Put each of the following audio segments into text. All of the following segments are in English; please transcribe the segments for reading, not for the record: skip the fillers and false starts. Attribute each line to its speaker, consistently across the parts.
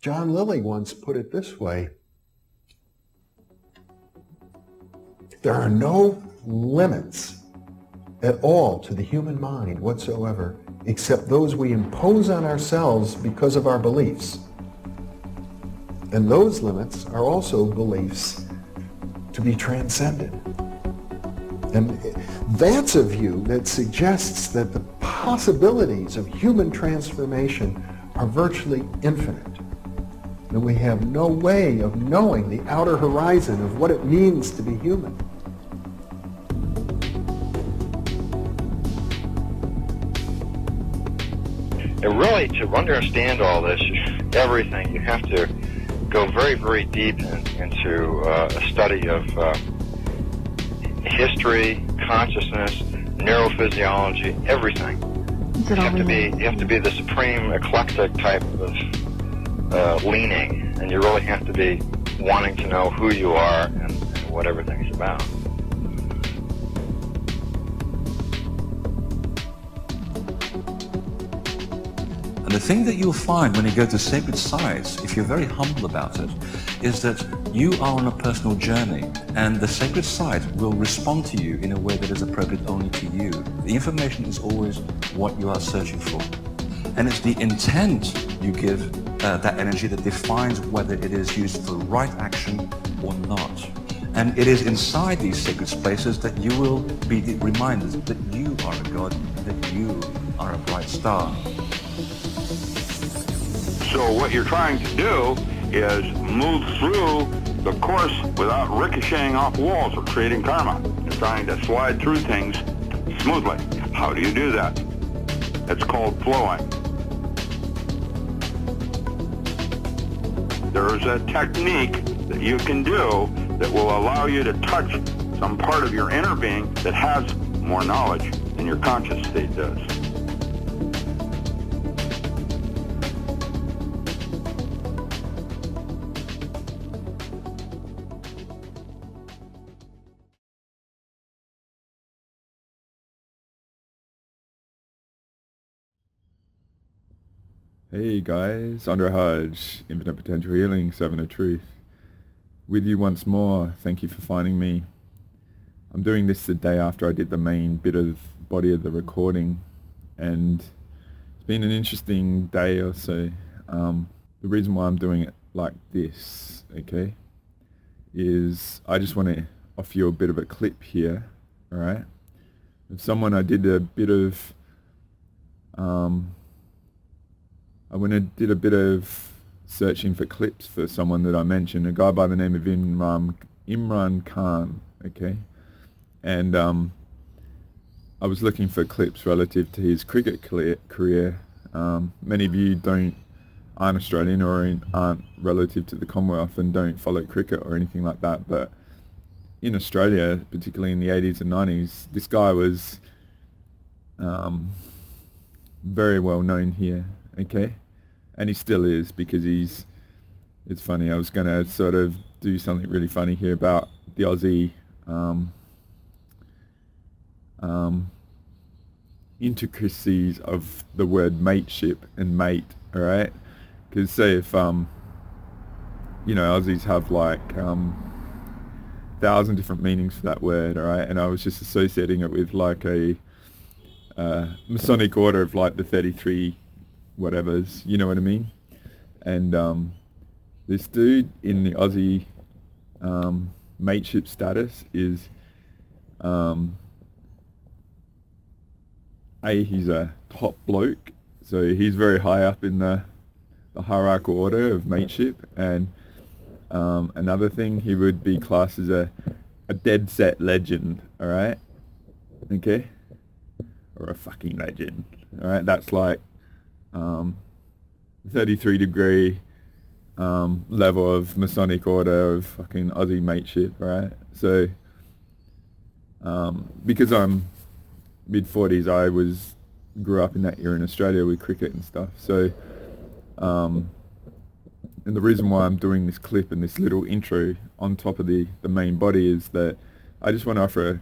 Speaker 1: John Lilly once put it this way: there are no limits at all to the human mind whatsoever, except those we impose on ourselves because of our beliefs. And those limits are also beliefs to be transcended. And that's a view that suggests that the possibilities of human transformation are virtually infinite. And we have no way of knowing the outer horizon of what it means to be human.
Speaker 2: And really, to understand all this, everything, you have to go very, very deep into a study of history, consciousness, neurophysiology, everything. You have to be the supreme eclectic type of leaning, and you really have to be wanting to know who you are and what everything's about.
Speaker 3: And the thing that you'll find when you go to sacred sites, if you're very humble about it, is that you are on a personal journey, and the sacred site will respond to you in a way that is appropriate only to you. The information is always what you are searching for. And it's the intent you give that energy that defines whether it is used for right action or not. And it is inside these sacred spaces that you will be reminded that you are a god, that you are a bright star.
Speaker 4: So what you're trying to do is move through the course without ricocheting off walls or creating karma. You're trying to slide through things smoothly. How do you do that? It's called flowing. There's a technique that you can do that will allow you to touch some part of your inner being that has more knowledge than your conscious state does.
Speaker 5: Hey guys, Andre Hodge, Infinite Potential Healing, Servant of Truth. With you once more, thank you for finding me. I'm doing this the day after I did the main bit of body of the recording, and it's been an interesting day or so. The reason why I'm doing it like this, okay, is I just want to offer you a bit of a clip here, alright? Of someone I did a bit of I went and did a bit of searching for clips for someone that I mentioned, a guy by the name of Imran Khan, okay? And I was looking for clips relative to his cricket career. Many of you aren't Australian or aren't relative to the Commonwealth and don't follow cricket or anything like that, but in Australia, particularly in the 80s and 90s, this guy was very well known here. Okay, and he still is, because it's funny, I was going to sort of do something really funny here about the Aussie intricacies of the word mateship and mate, alright? Because say if, Aussies have like 1,000 different meanings for that word, alright? And I was just associating it with like a Masonic order of like the 33 whatevers, you know what I mean? And this dude in the Aussie mateship status is he's a top bloke, so he's very high up in the hierarchical order of mateship, and another thing, he would be classed as a dead set legend, alright? Okay? Or a fucking legend, alright? That's like 33 degree level of Masonic order of fucking Aussie mateship, right? So because I'm mid-40s, I grew up in that era in Australia with cricket and stuff. So and the reason why I'm doing this clip and this little intro on top of the main body is that I just want to offer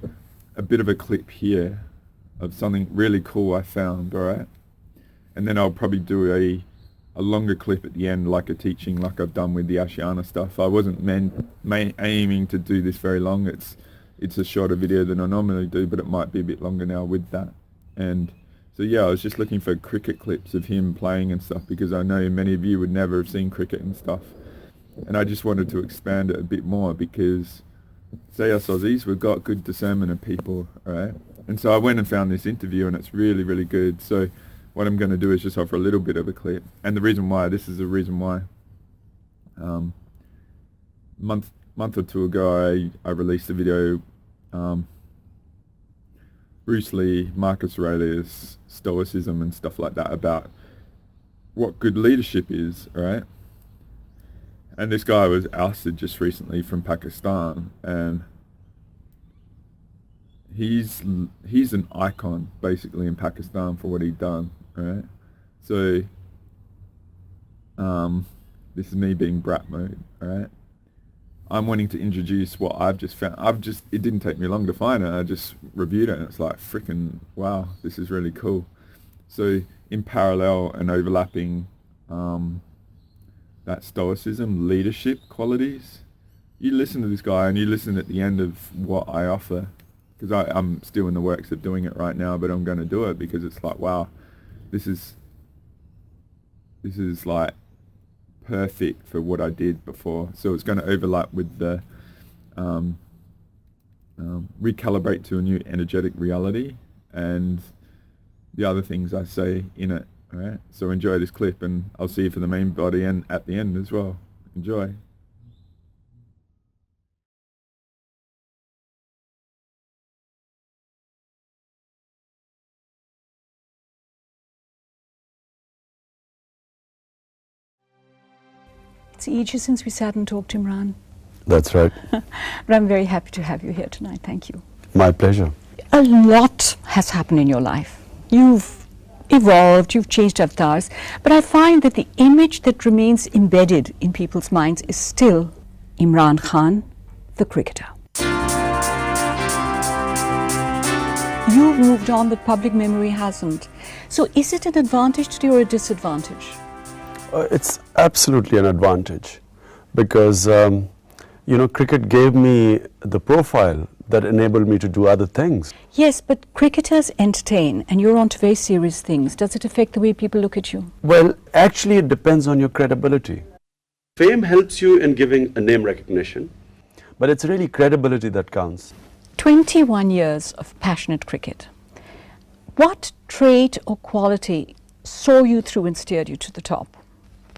Speaker 5: a bit of a clip here of something really cool I found, alright? And then I'll probably do a longer clip at the end, like a teaching, like I've done with the Ashiana stuff. I wasn't aiming to do this very long. It's a shorter video than I normally do, but it might be a bit longer now with that. And so yeah, I was just looking for cricket clips of him playing and stuff, because I know many of you would never have seen cricket and stuff. And I just wanted to expand it a bit more, because say us Aussies, we've got good discernment of people, right? And so I went and found this interview, and it's really, really good. So what I'm going to do is just offer a little bit of a clip. And the reason why, this is the reason why, month or two ago, I released a video, Bruce Lee, Marcus Aurelius, Stoicism and stuff like that, about what good leadership is, right? And this guy was ousted just recently from Pakistan, and he's an icon basically in Pakistan for what he'd done, right? So this is me being brat mode, right? I'm wanting to introduce what I've just found. It didn't take me long to find it. I just reviewed it, and it's like, freaking wow, this is really cool. So in parallel and overlapping that Stoicism, leadership qualities, you listen to this guy and you listen at the end of what I offer, because I'm still in the works of doing it right now, but I'm going to do it because it's like, wow, this is like perfect for what I did before. So it's going to overlap with the recalibrate to a new energetic reality and the other things I say in it. All right, so enjoy this clip, and I'll see you for the main body and at the end as well. Enjoy.
Speaker 6: It's ages since we sat and talked, Imran.
Speaker 7: That's right.
Speaker 6: But I'm very happy to have you here tonight. Thank you.
Speaker 7: My pleasure.
Speaker 6: A lot has happened in your life. You've evolved, you've changed avatars, but I find that the image that remains embedded in people's minds is still Imran Khan, the cricketer. You've moved on, but public memory hasn't. So is it an advantage to you or a disadvantage?
Speaker 7: It's absolutely an advantage, because cricket gave me the profile that enabled me to do other things.
Speaker 6: Yes, but cricketers entertain, and you're onto very serious things. Does it affect the way people look at you?
Speaker 7: Well, actually it depends on your credibility. Fame helps you in giving a name recognition, but it's really credibility that counts.
Speaker 6: 21 years of passionate cricket. What trait or quality saw you through and steered you to the top?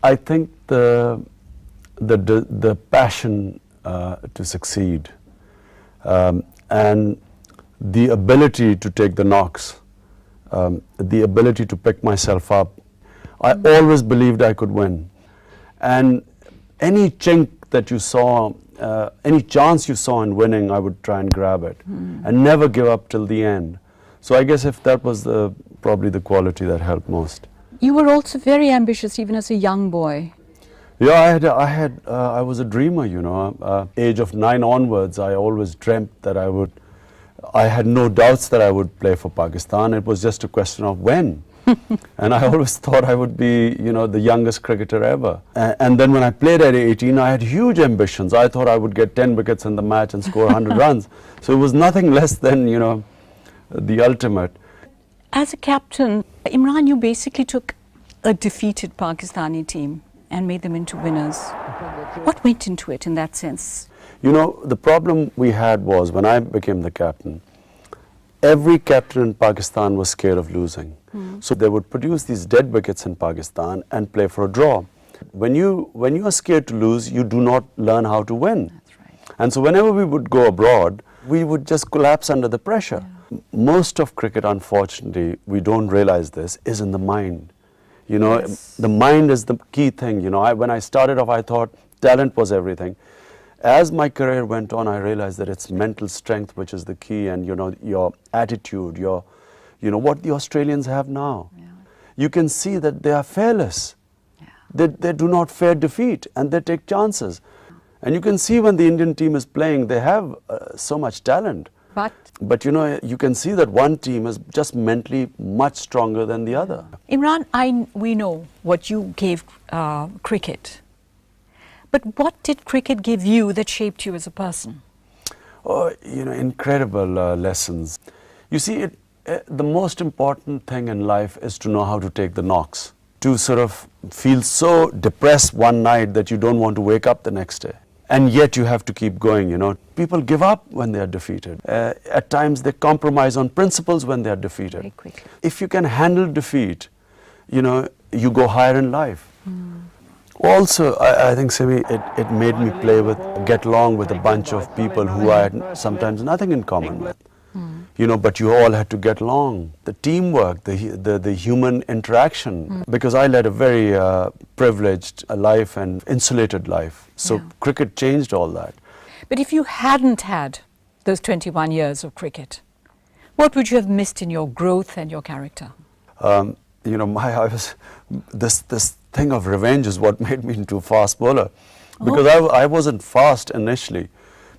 Speaker 7: I think the passion to succeed, and the ability to take the knocks, the ability to pick myself up. I always believed I could win, and any chink that you saw, any chance you saw in winning, I would try and grab it and never give up till the end. So I guess if that was probably the quality that helped most.
Speaker 6: You were also very ambitious even as a young boy.
Speaker 7: Yeah, I was a dreamer, age of 9 onwards, I always dreamt that I had no doubts that I would play for Pakistan. It was just a question of when. And I always thought I would be, the youngest cricketer ever. And then when I played at 18, I had huge ambitions. I thought I would get 10 wickets in the match and score 100 runs. So it was nothing less than, the ultimate.
Speaker 6: As a captain, Imran, you basically took a defeated Pakistani team and made them into winners. What went into it in that sense?
Speaker 7: The problem we had was when I became the captain, every captain in Pakistan was scared of losing. So they would produce these dead wickets in Pakistan and play for a draw. When you are scared to lose, you do not learn how to win.
Speaker 6: That's right.
Speaker 7: And so whenever we would go abroad, we would just collapse under the pressure. Yeah. Most of cricket, unfortunately, we don't realize this, is in the mind.
Speaker 6: Yes.
Speaker 7: The mind is the key thing. When I started off, I thought talent was everything. As my career went on, I realized that it's mental strength which is the key, and your attitude, what the Australians have now.
Speaker 6: Yeah.
Speaker 7: You can see that they are fearless. Yeah. They do not fear defeat, and they take chances. And you can see when the Indian team is playing, they have so much talent. But you know, you can see that one team is just mentally much stronger than the other.
Speaker 6: Imran, we know what you gave cricket. But what did cricket give you that shaped you as a person?
Speaker 7: Oh, you know, incredible lessons. You see, the most important thing in life is to know how to take the knocks. To sort of feel so depressed one night that you don't want to wake up the next day. And yet you have to keep going, you know. People give up when they are defeated. At times they compromise on principles when they are defeated.
Speaker 6: Very quickly.
Speaker 7: If you can handle defeat, you know, you go higher in life. Also, I think, Simi, it made me get along with a bunch of people who I had sometimes nothing in common with. You know, but you all had to get along. The teamwork, the human interaction. Because I led a very privileged life and insulated life. So cricket changed all that.
Speaker 6: But if you hadn't had those 21 years of cricket, what would you have missed in your growth and your character?
Speaker 7: You know, this thing of revenge is what made me into a fast bowler. Because I wasn't fast initially.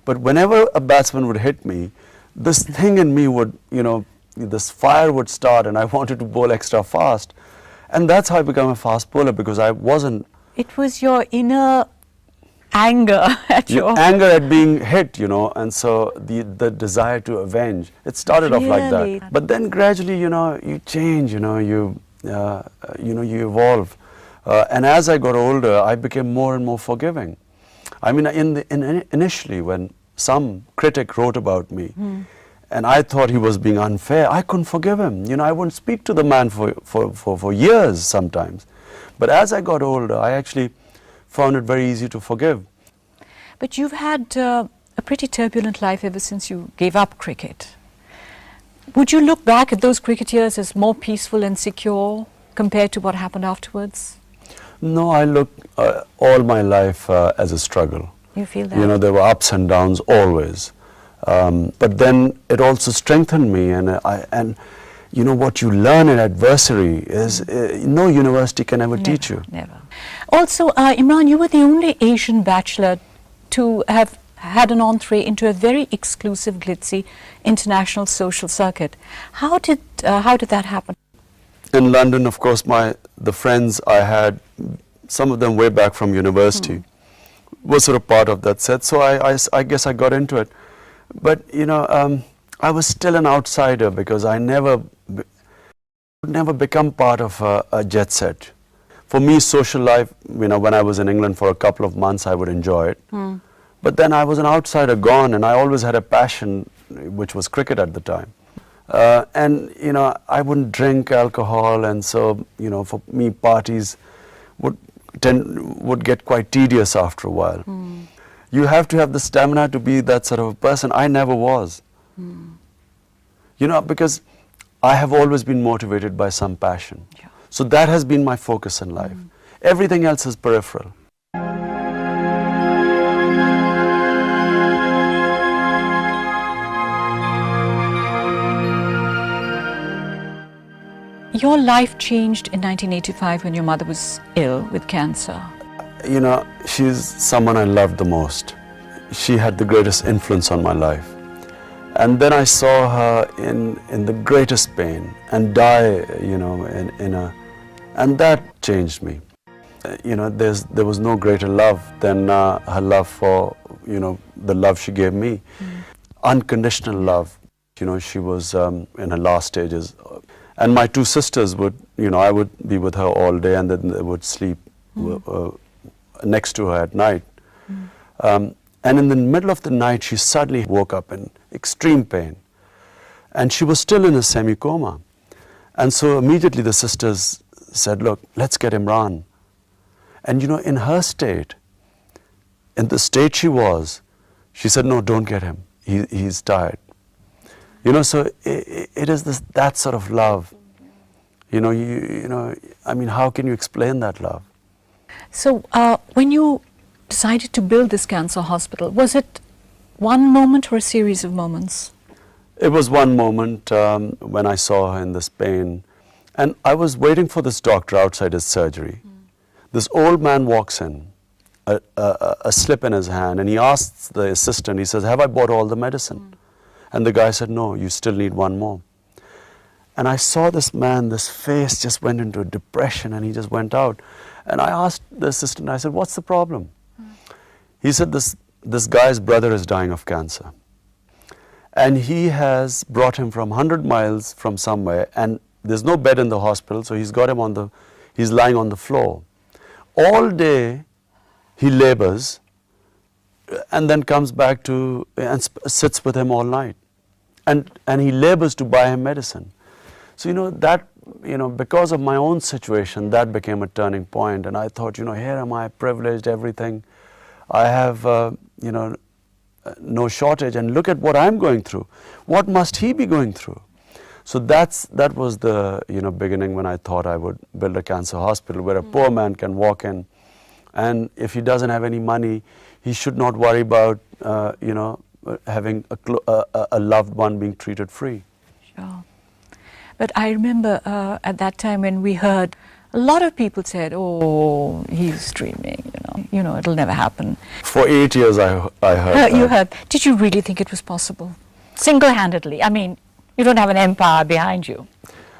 Speaker 7: But whenever a batsman would hit me, this thing in me would, you know, this fire would start and I wanted to bowl extra fast. And that's how I became a fast bowler, because I wasn't...
Speaker 6: It was your inner anger at
Speaker 7: anger at being hit, you know, and so the desire to avenge. It started off like that. But then gradually, you know, you change, you know, you evolve. And as I got older, I became more and more forgiving. I mean, initially when some critic wrote about me, and I thought he was being unfair, I couldn't forgive him. You know, I wouldn't speak to the man for years sometimes. But as I got older, I actually found it very easy to forgive.
Speaker 6: But you've had a pretty turbulent life ever since you gave up cricket. Would you look back at those cricket years as more peaceful and secure compared to what happened afterwards?
Speaker 7: No, I look all my life as a struggle.
Speaker 6: You feel that?
Speaker 7: You know, there were ups and downs always. But then it also strengthened me, and you know, what you learn in adversity is no university can ever teach you.
Speaker 6: Never. Also, Imran, you were the only Asian bachelor to have had an entree into a very exclusive, glitzy international social circuit. How did that happen?
Speaker 7: In London, of course, the friends I had, some of them way back from university, was sort of part of that set. So I guess I got into it. But you know, I was still an outsider because I never become part of a jet set. For me, social life, you know, when I was in England for a couple of months, I would enjoy it. But then I was an outsider gone, and I always had a passion, which was cricket at the time. And you know, I wouldn't drink alcohol, and so you know, for me, parties would get quite tedious after a while. You have to have the stamina to be that sort of a person. I never was. You know, because I have always been motivated by some passion. So that has been my focus in life. Everything else is peripheral.
Speaker 6: Your life changed in 1985 when your mother was ill with cancer.
Speaker 7: You know, she's someone I loved the most. She had the greatest influence on my life. And then I saw her in the greatest pain and die, you know, and that changed me. You know, there was no greater love than her love for, you know, the love she gave me. Unconditional love. You know, she was in her last stages. And my two sisters would, you know, I would be with her all day, and then they would sleep next to her at night. And in the middle of the night, she suddenly woke up in extreme pain. And she was still in a semi-coma. And so immediately the sisters said, look, let's get Imran. And you know, in her state, in the state she was, she said, no, don't get him. He's tired. You know, so it is that sort of love. You know, I mean, how can you explain that love?
Speaker 6: So when you decided to build this cancer hospital, was it one moment or a series of moments?
Speaker 7: It was one moment when I saw her in this pain. And I was waiting for this doctor outside his surgery. This old man walks in, a slip in his hand, and he asks the assistant, he says, have I bought all the medicine? And the guy said, no, you still need one more. And I saw this man, this face just went into a depression and he just went out. And I asked the assistant, I said, what's the problem? He said, this guy's brother is dying of cancer. And he has brought him from 100 miles from somewhere, and there's no bed in the hospital, so he's got him he's lying on the floor. All day he labors and then comes back and sits with him all night. And he labors to buy him medicine. So, because of my own situation, that became a turning point. And I thought, here am I, privileged, everything. I have, no shortage, and look at what I'm going through. What must he be going through? So that was the beginning when I thought I would build a cancer hospital where a poor man can walk in, and if he doesn't have any money, he should not worry about having a loved one being treated free.
Speaker 6: Sure. But I remember at that time when we heard, a lot of people said, oh, he's dreaming, it'll never happen.
Speaker 7: For 8 years I heard that.
Speaker 6: You heard. Did you really think it was possible? Single-handedly. I mean, you don't have an empire behind you.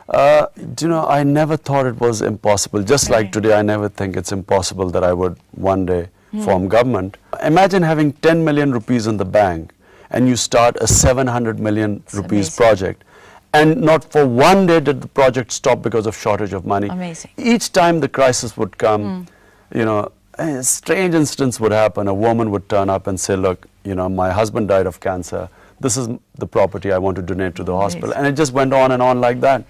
Speaker 7: I never thought it was impossible. Just like today, I never think it's impossible that I would one day form government. Imagine having 10 million rupees in the bank and you start a 700 million rupees project. And not for one day did the project stop because of shortage of money.
Speaker 6: Amazing.
Speaker 7: Each time the crisis would come, a strange incidents would happen. A woman would turn up and say, look, my husband died of cancer. This is the property I want to donate to the hospital. And it just went on and on like that.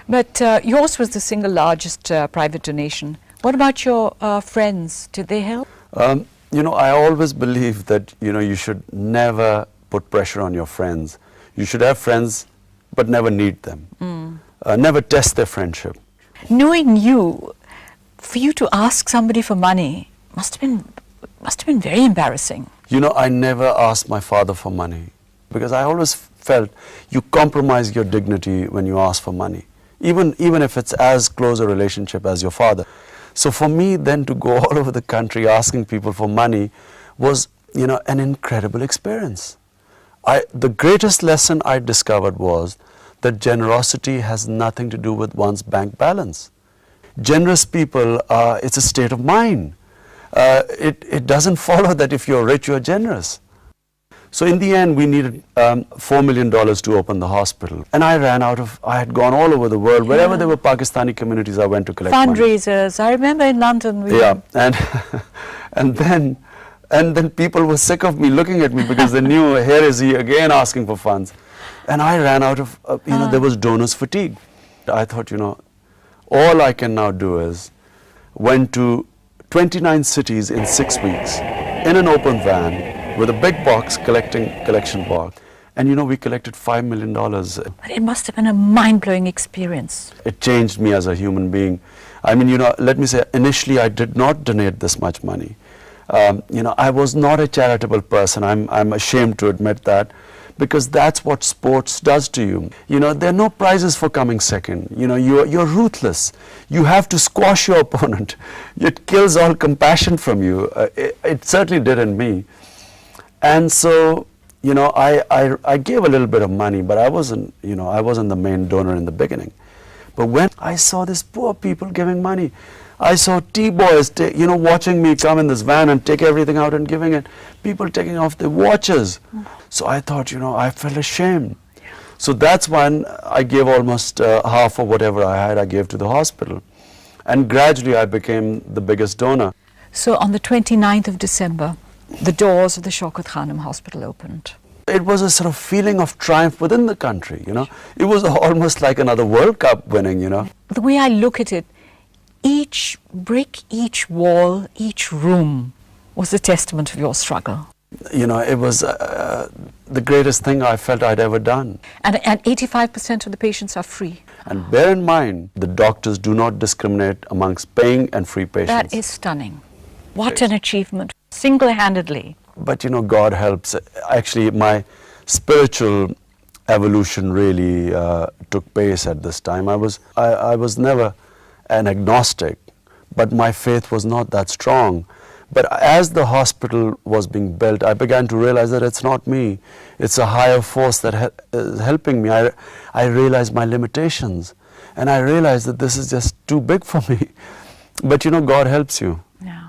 Speaker 6: But yours was the single largest private donation. What about your friends? Did they help?
Speaker 7: I always believe that, you should never put pressure on your friends. You should have friends but never need them. Never test their friendship.
Speaker 6: Knowing you, for you to ask somebody for money must have been very embarrassing.
Speaker 7: I never asked my father for money because I always felt you compromise your dignity when you ask for money, even if it's as close a relationship as your father. So for me then to go all over the country asking people for money was, an incredible experience. The greatest lesson I discovered was that generosity has nothing to do with one's bank balance. Generous people, it's a state of mind. It doesn't follow that if you're rich, you're generous. So in the end, we needed $4 million to open the hospital. And I had gone all over the world. Wherever there were Pakistani communities, I went to collect
Speaker 6: fundraisers. Money. I remember in London.
Speaker 7: And then people were sick of me looking at me because they knew, here is he again asking for funds. And I ran out of, there was donors fatigue. I thought, all I can now do is went to 29 cities in 6 weeks in an open van with a big collection box. And we collected $5 million.
Speaker 6: But it must have been a mind-blowing experience.
Speaker 7: It changed me as a human being. I mean, let me say, initially I did not donate this much money. I was not a charitable person. I'm ashamed to admit that, because that's what sports does to you. There are no prizes for coming second. You're ruthless. You have to squash your opponent. It kills all compassion from you. It certainly did in me. And so, I gave a little bit of money, but I wasn't the main donor in the beginning. But when I saw these poor people giving money, I saw T-boys, watching me come in this van and take everything out and giving it. People taking off their watches. So I thought, I felt ashamed. So that's when I gave almost half of whatever I had, I gave to the hospital. And gradually I became the biggest donor.
Speaker 6: So on the 29th of December, the doors of the Shaukat Khanum Hospital opened.
Speaker 7: It was a sort of feeling of triumph within the country, It was almost like another World Cup winning,
Speaker 6: The way I look at it, each brick, each wall, each room was a testament of your struggle.
Speaker 7: It was the greatest thing I felt I'd ever done.
Speaker 6: And 85% of the patients are free.
Speaker 7: And bear in mind, the doctors do not discriminate amongst paying and free patients.
Speaker 6: That is stunning. What an achievement, single-handedly.
Speaker 7: But God helps. Actually, my spiritual evolution really took pace at this time. I was never an agnostic, but my faith was not that strong. But as the hospital was being built, I began to realize that it's not me. It's a higher force that is helping me. I realized my limitations. And I realized that this is just too big for me. But you know, God helps you.
Speaker 6: Yeah.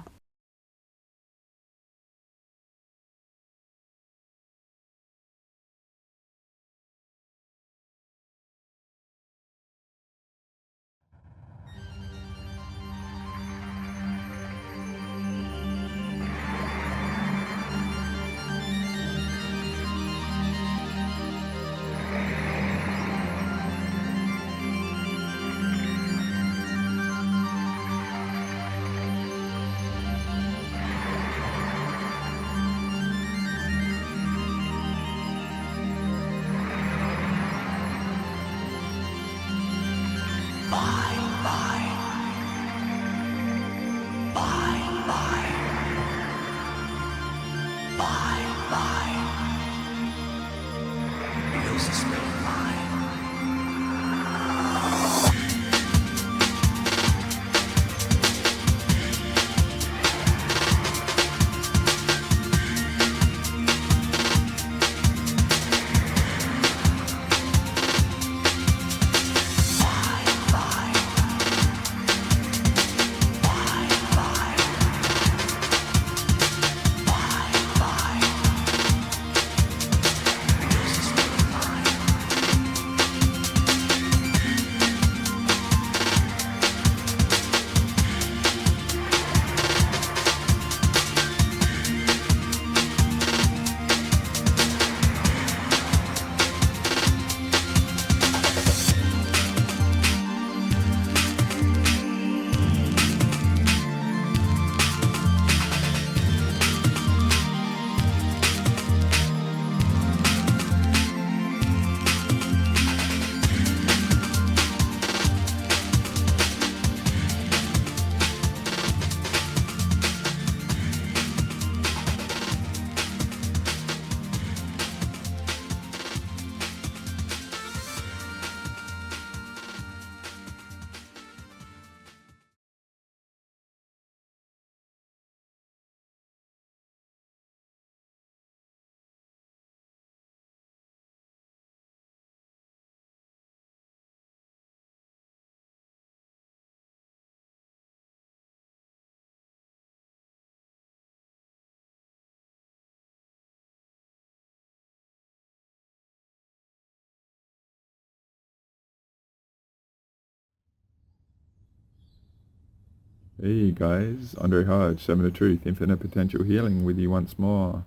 Speaker 5: Hey guys, Andre Hodge, Seven of Truth, Infinite Potential Healing with you once more.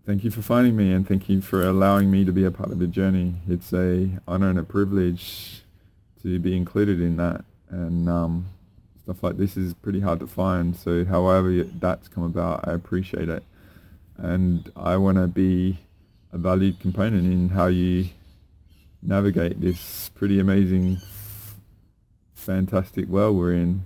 Speaker 5: Thank you for finding me and thank you for allowing me to be a part of the journey. It's a honor and a privilege to be included in that, and stuff like this is pretty hard to find, so however that's come about, I appreciate it. And I want to be a valued component in how you navigate this pretty amazing, fantastic world we're in.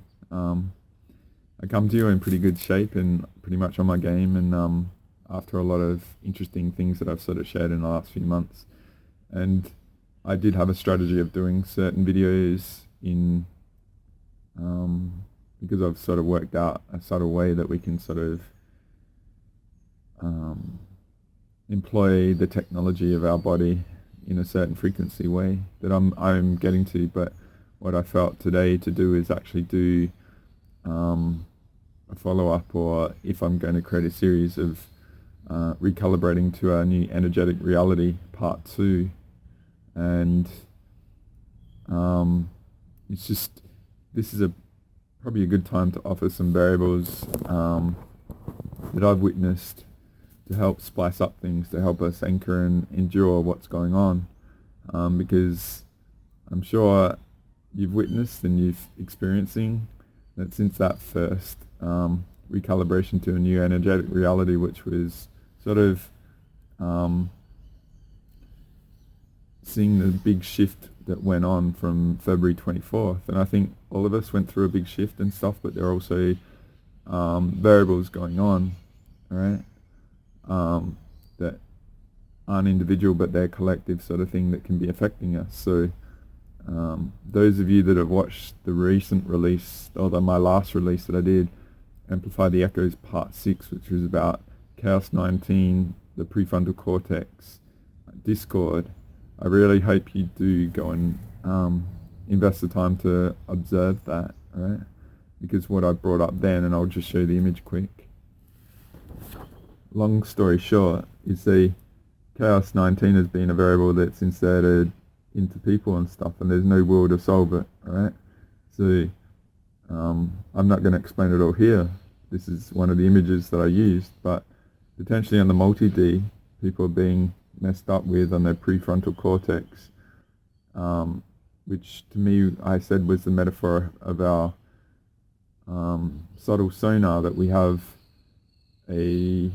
Speaker 5: I come to you in pretty good shape and pretty much on my game, and after a lot of interesting things that I've sort of shared in the last few months. And I did have a strategy of doing certain videos in because I've sort of worked out a sort of way that we can sort of employ the technology of our body in a certain frequency way that I'm getting to. But what I felt today to do is actually do a follow-up, or if I'm going to create a series of recalibrating to our new energetic reality part 2. And it's just, this is probably a good time to offer some variables that I've witnessed to help splice up things, to help us anchor and endure what's going on, because I'm sure you've witnessed and you've experiencing that since that first recalibration to a new energetic reality, which was sort of seeing the big shift that went on from February 24th. And I think all of us went through a big shift and stuff, but there are also variables going on, all right, that aren't individual, but they're collective sort of thing that can be affecting us. So those of you that have watched the recent release, or my last release that I did, Amplify the Echoes Part 6, which was about Chaos 19, the prefrontal cortex, Discord. I really hope you do go and invest the time to observe that, right? Because what I brought up then, and I'll just show the image quick. Long story short, you see Chaos 19 has been a variable that's inserted into people and stuff, and there's no will to solve it, alright? So I'm not going to explain it all here. This is one of the images that I used, but potentially on the multi-D, people are being messed up with on their prefrontal cortex, which to me I said was the metaphor of our subtle sonar, that we have a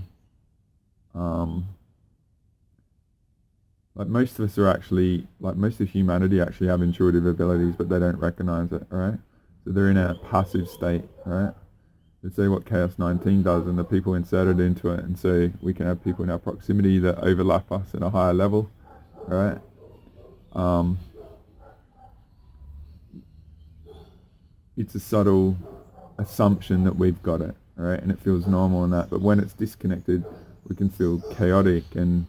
Speaker 5: like most of us are actually, like most of humanity actually have intuitive abilities, but they don't recognize it, alright? So they're in a passive state, alright? Let's say what Chaos 19 does, and the people inserted into it, and so we can have people in our proximity that overlap us at a higher level, alright? It's a subtle assumption that we've got it, alright? And it feels normal and that, but when it's disconnected, we can feel chaotic and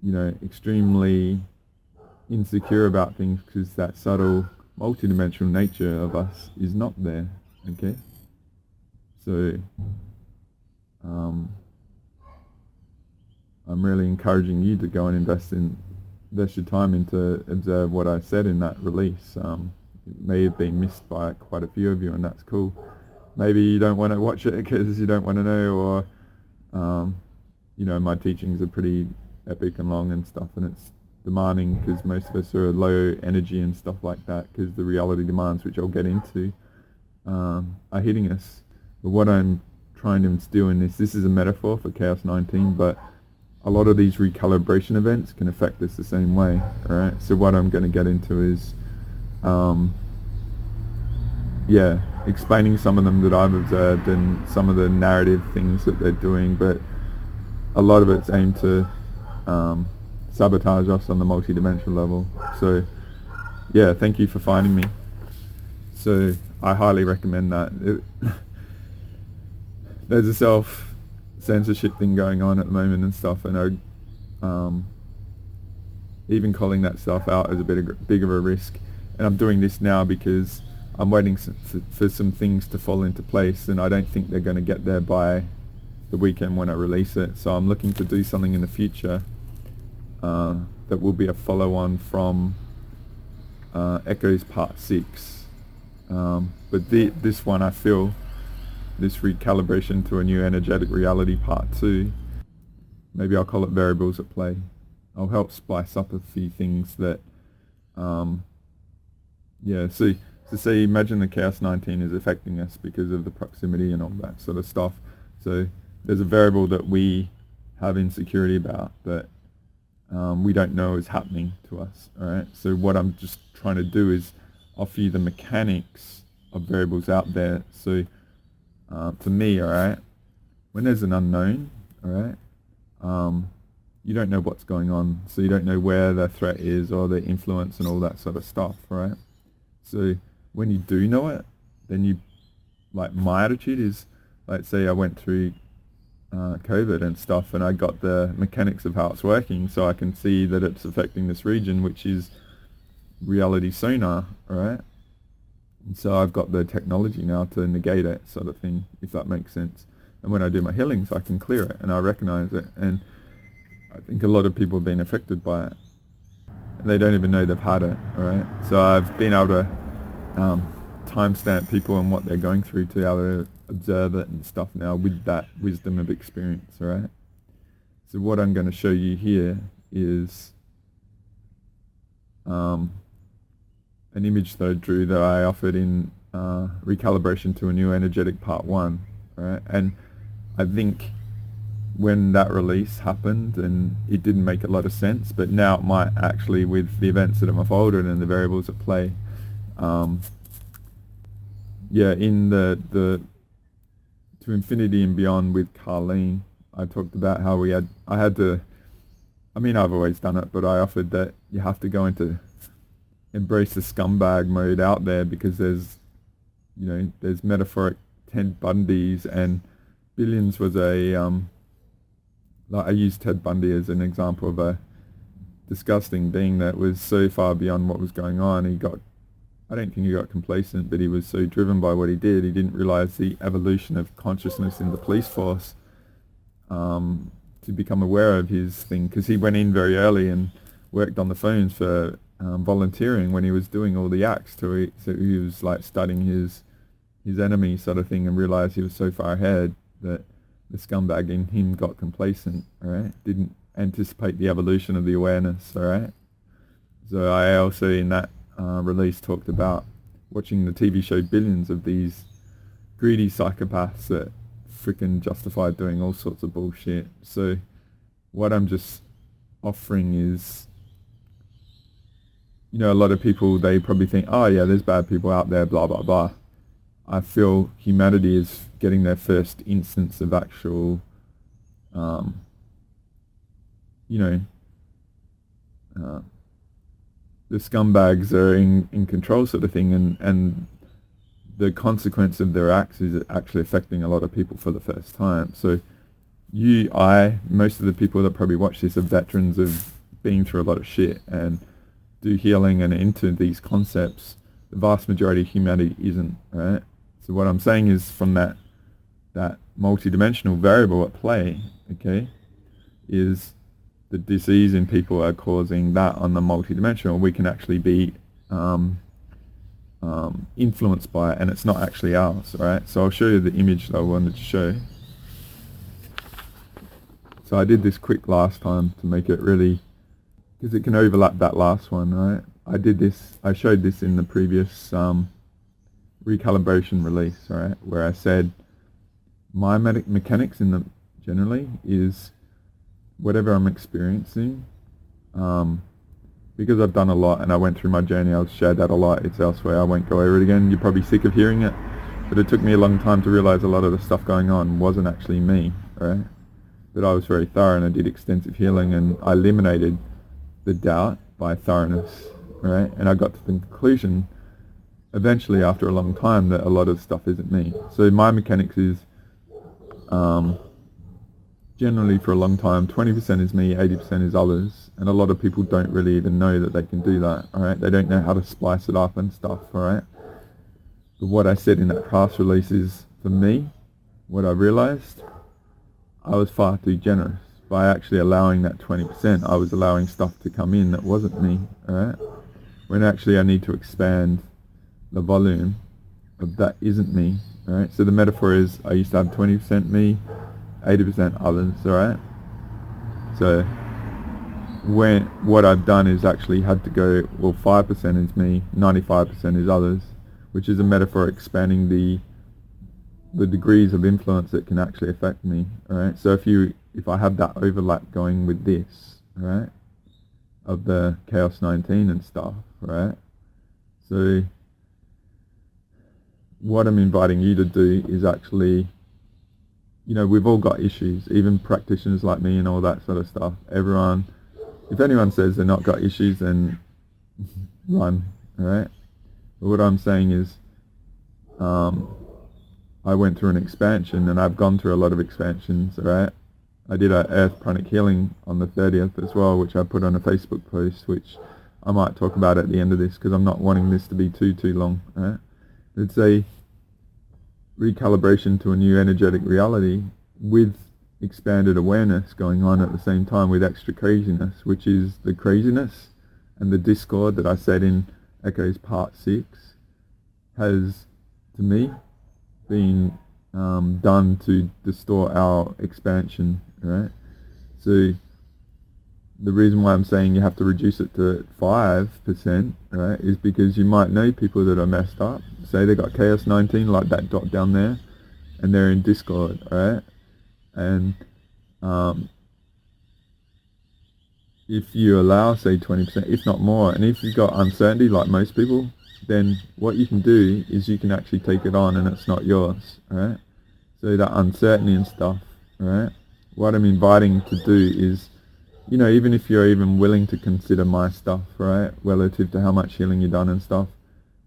Speaker 5: you know, extremely insecure about things, because that subtle multidimensional nature of us is not there, okay? So I'm really encouraging you to go and invest your time into observe what I said in that release. It may have been missed by quite a few of you, and that's cool. Maybe you don't want to watch it because you don't want to know, or you know, my teachings are pretty epic and long and stuff, and it's demanding because most of us are low energy and stuff like that, because the reality demands, which I'll get into, are hitting us. But what I'm trying to instill in this is a metaphor for Chaos 19, but a lot of these recalibration events can affect us the same way, alright? So what I'm going to get into is explaining some of them that I've observed and some of the narrative things that they're doing, but a lot of it's aimed to sabotage us on the multi-dimensional level. So yeah, thank you for finding me. So I highly recommend that. There's a self-censorship thing going on at the moment and stuff, and even calling that stuff out is a big of a risk. And I'm doing this now because I'm waiting for some things to fall into place, and I don't think they're going to get there by the weekend when I release it. So I'm looking to do something in the future that will be a follow-on from Echoes Part 6. But this one, I feel, this recalibration to a new energetic reality Part 2, maybe I'll call it Variables at Play. I'll help splice up a few things that, so imagine the Chaos 19 is affecting us because of the proximity and all that sort of stuff. So there's a variable that we have insecurity about that we don't know is happening to us, alright? So what I'm just trying to do is offer you the mechanics of variables out there. So for me, alright, when there's an unknown, alright, you don't know what's going on, so you don't know where the threat is or the influence and all that sort of stuff, right? So when you do know it, then you, like, my attitude is, like, say I went through COVID and stuff, and I got the mechanics of how it's working, so I can see that it's affecting this region, which is reality sonar, right? And so I've got the technology now to negate it, sort of thing, if that makes sense. And when I do my healings, I can clear it, and I recognize it, and I think a lot of people have been affected by it, and they don't even know they've had it, alright? So I've been able to timestamp people and what they're going through to be able to observe it and stuff now with that wisdom of experience, alright? So what I'm going to show you here is an image that I drew that I offered in Recalibration to a New Energetic Part 1, alright? And I think when that release happened, and it didn't make a lot of sense, but now it might actually, with the events that have unfolded and the variables at play. In the To Infinity and Beyond with Carlene, I talked about how I've always done it, but I offered that you have to go into embrace the scumbag mode out there, because there's you know, there's metaphoric Ted Bundys, and Billions was a, like I used Ted Bundy as an example of a disgusting being that was so far beyond what was going on. I don't think he got complacent, but he was so driven by what he did, he didn't realize the evolution of consciousness in the police force to become aware of his thing, because he went in very early and worked on the phones for volunteering when he was doing all the acts. So he was like studying his enemy sort of thing, and realized he was so far ahead that the scumbag in him got complacent, all right? Didn't anticipate the evolution of the awareness, all right? So I also in that release talked about watching the TV show Billions of these greedy psychopaths that freaking justified doing all sorts of bullshit. So what I'm just offering is, you know, a lot of people, they probably think, oh yeah, there's bad people out there, blah, blah, blah. I feel humanity is getting their first instance of actual, you know, the scumbags are in control sort of thing, and the consequence of their acts is actually affecting a lot of people for the first time. So most of the people that probably watch this are veterans of being through a lot of shit and do healing and into these concepts. The vast majority of humanity isn't, right? So what I'm saying is, from that multidimensional variable at play, okay, is the disease in people are causing that on the multidimensional. We can actually be influenced by it, and it's not actually ours, right? So I'll show you the image that I wanted to show. So I did this quick last time to make it really, because it can overlap that last one, right? I showed this in the previous Recalibration release, right, where I said my mechanics in the generally is whatever I'm experiencing, because I've done a lot and I went through my journey. I've shared that a lot. It's elsewhere. I won't go over it again. You're probably sick of hearing it, but it took me a long time to realize a lot of the stuff going on wasn't actually me, right? But I was very thorough, and I did extensive healing, and I eliminated the doubt by thoroughness, right? And I got to the conclusion eventually, after a long time, that a lot of stuff isn't me. So my mechanics is generally, for a long time, 20% is me, 80% is others, and a lot of people don't really even know that they can do that, all right? They don't know how to splice it up and stuff, all right? But what I said in that past release is, for me, what I realized, I was far too generous. By actually allowing that 20%, I was allowing stuff to come in that wasn't me, all right? When actually I need to expand the volume of that isn't me, all right? So the metaphor is, I used to have 20% me, 80% others, all right? So what I've done is actually had to go, well, 5% is me, 95% is others, which is a metaphor expanding the degrees of influence that can actually affect me, all right? So if I have that overlap going with this, all right, of the Chaos 19 and stuff, right? So what I'm inviting you to do is actually, you know, we've all got issues, even practitioners like me and all that sort of stuff. Everyone, if anyone says they're not got issues, then run, all right? But what I'm saying is, I went through an expansion, and I've gone through a lot of expansions, all right? I did a Earth Pranic Healing on the 30th as well, which I put on a Facebook post, which I might talk about at the end of this, because I'm not wanting this to be too long, all right? It's a recalibration to a new energetic reality with expanded awareness going on at the same time, with extra craziness, which is the craziness and the discord that I said in Echoes Part 6 has, to me, been done to distort our expansion, right? So the reason why I'm saying you have to reduce it to 5%, right, is because you might know people that are messed up. Say they got Chaos 19, like that dot down there, and they're in Discord, right? And if you allow, say, 20%, if not more, and if you've got uncertainty, like most people, then what you can do is you can actually take it on, and it's not yours, right? So that uncertainty and stuff, right? What I'm inviting to do is, you know, even if you're even willing to consider my stuff, right, relative to how much healing you've done and stuff,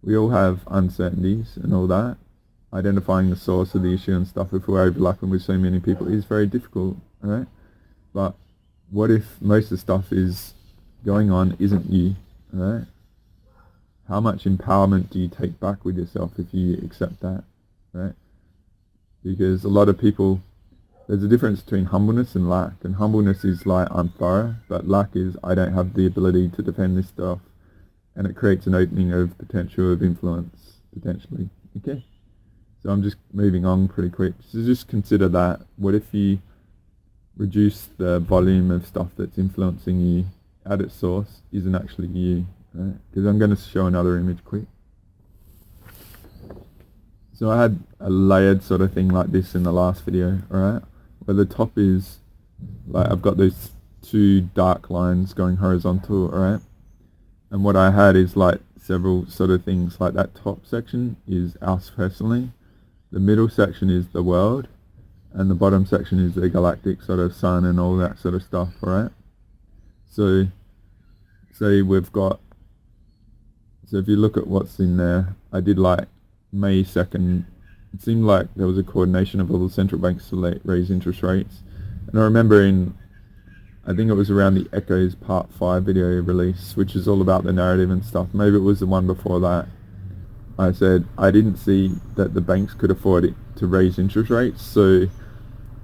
Speaker 5: we all have uncertainties and all that, identifying the source of the issue and stuff, if we're overlapping with so many people, is very difficult, right? But what if most of the stuff is going on isn't you, right? How much empowerment do you take back with yourself if you accept that, right? Because a lot of people, there's a difference between humbleness and lack, and humbleness is like, I'm thorough, but lack is, I don't have the ability to defend this stuff, and it creates an opening of potential of influence, potentially, okay? So I'm just moving on pretty quick. So just consider that. What if you reduce the volume of stuff that's influencing you at its source isn't actually you, right? Because I'm going to show another image quick. So I had a layered sort of thing like this in the last video, alright? Where the top is, like, I've got those two dark lines going horizontal, alright? And what I had is like several sort of things, like that top section is us personally, the middle section is the world, and the bottom section is the galactic sort of sun and all that sort of stuff, alright? So, say we've got, so if you look at what's in there, I did like May 2nd, it seemed like there was a coordination of all the central banks to raise interest rates. And I remember in, I think it was around the Echoes Part 5 video release, which is all about the narrative and stuff, maybe it was the one before that, I said I didn't see that the banks could afford it to raise interest rates, so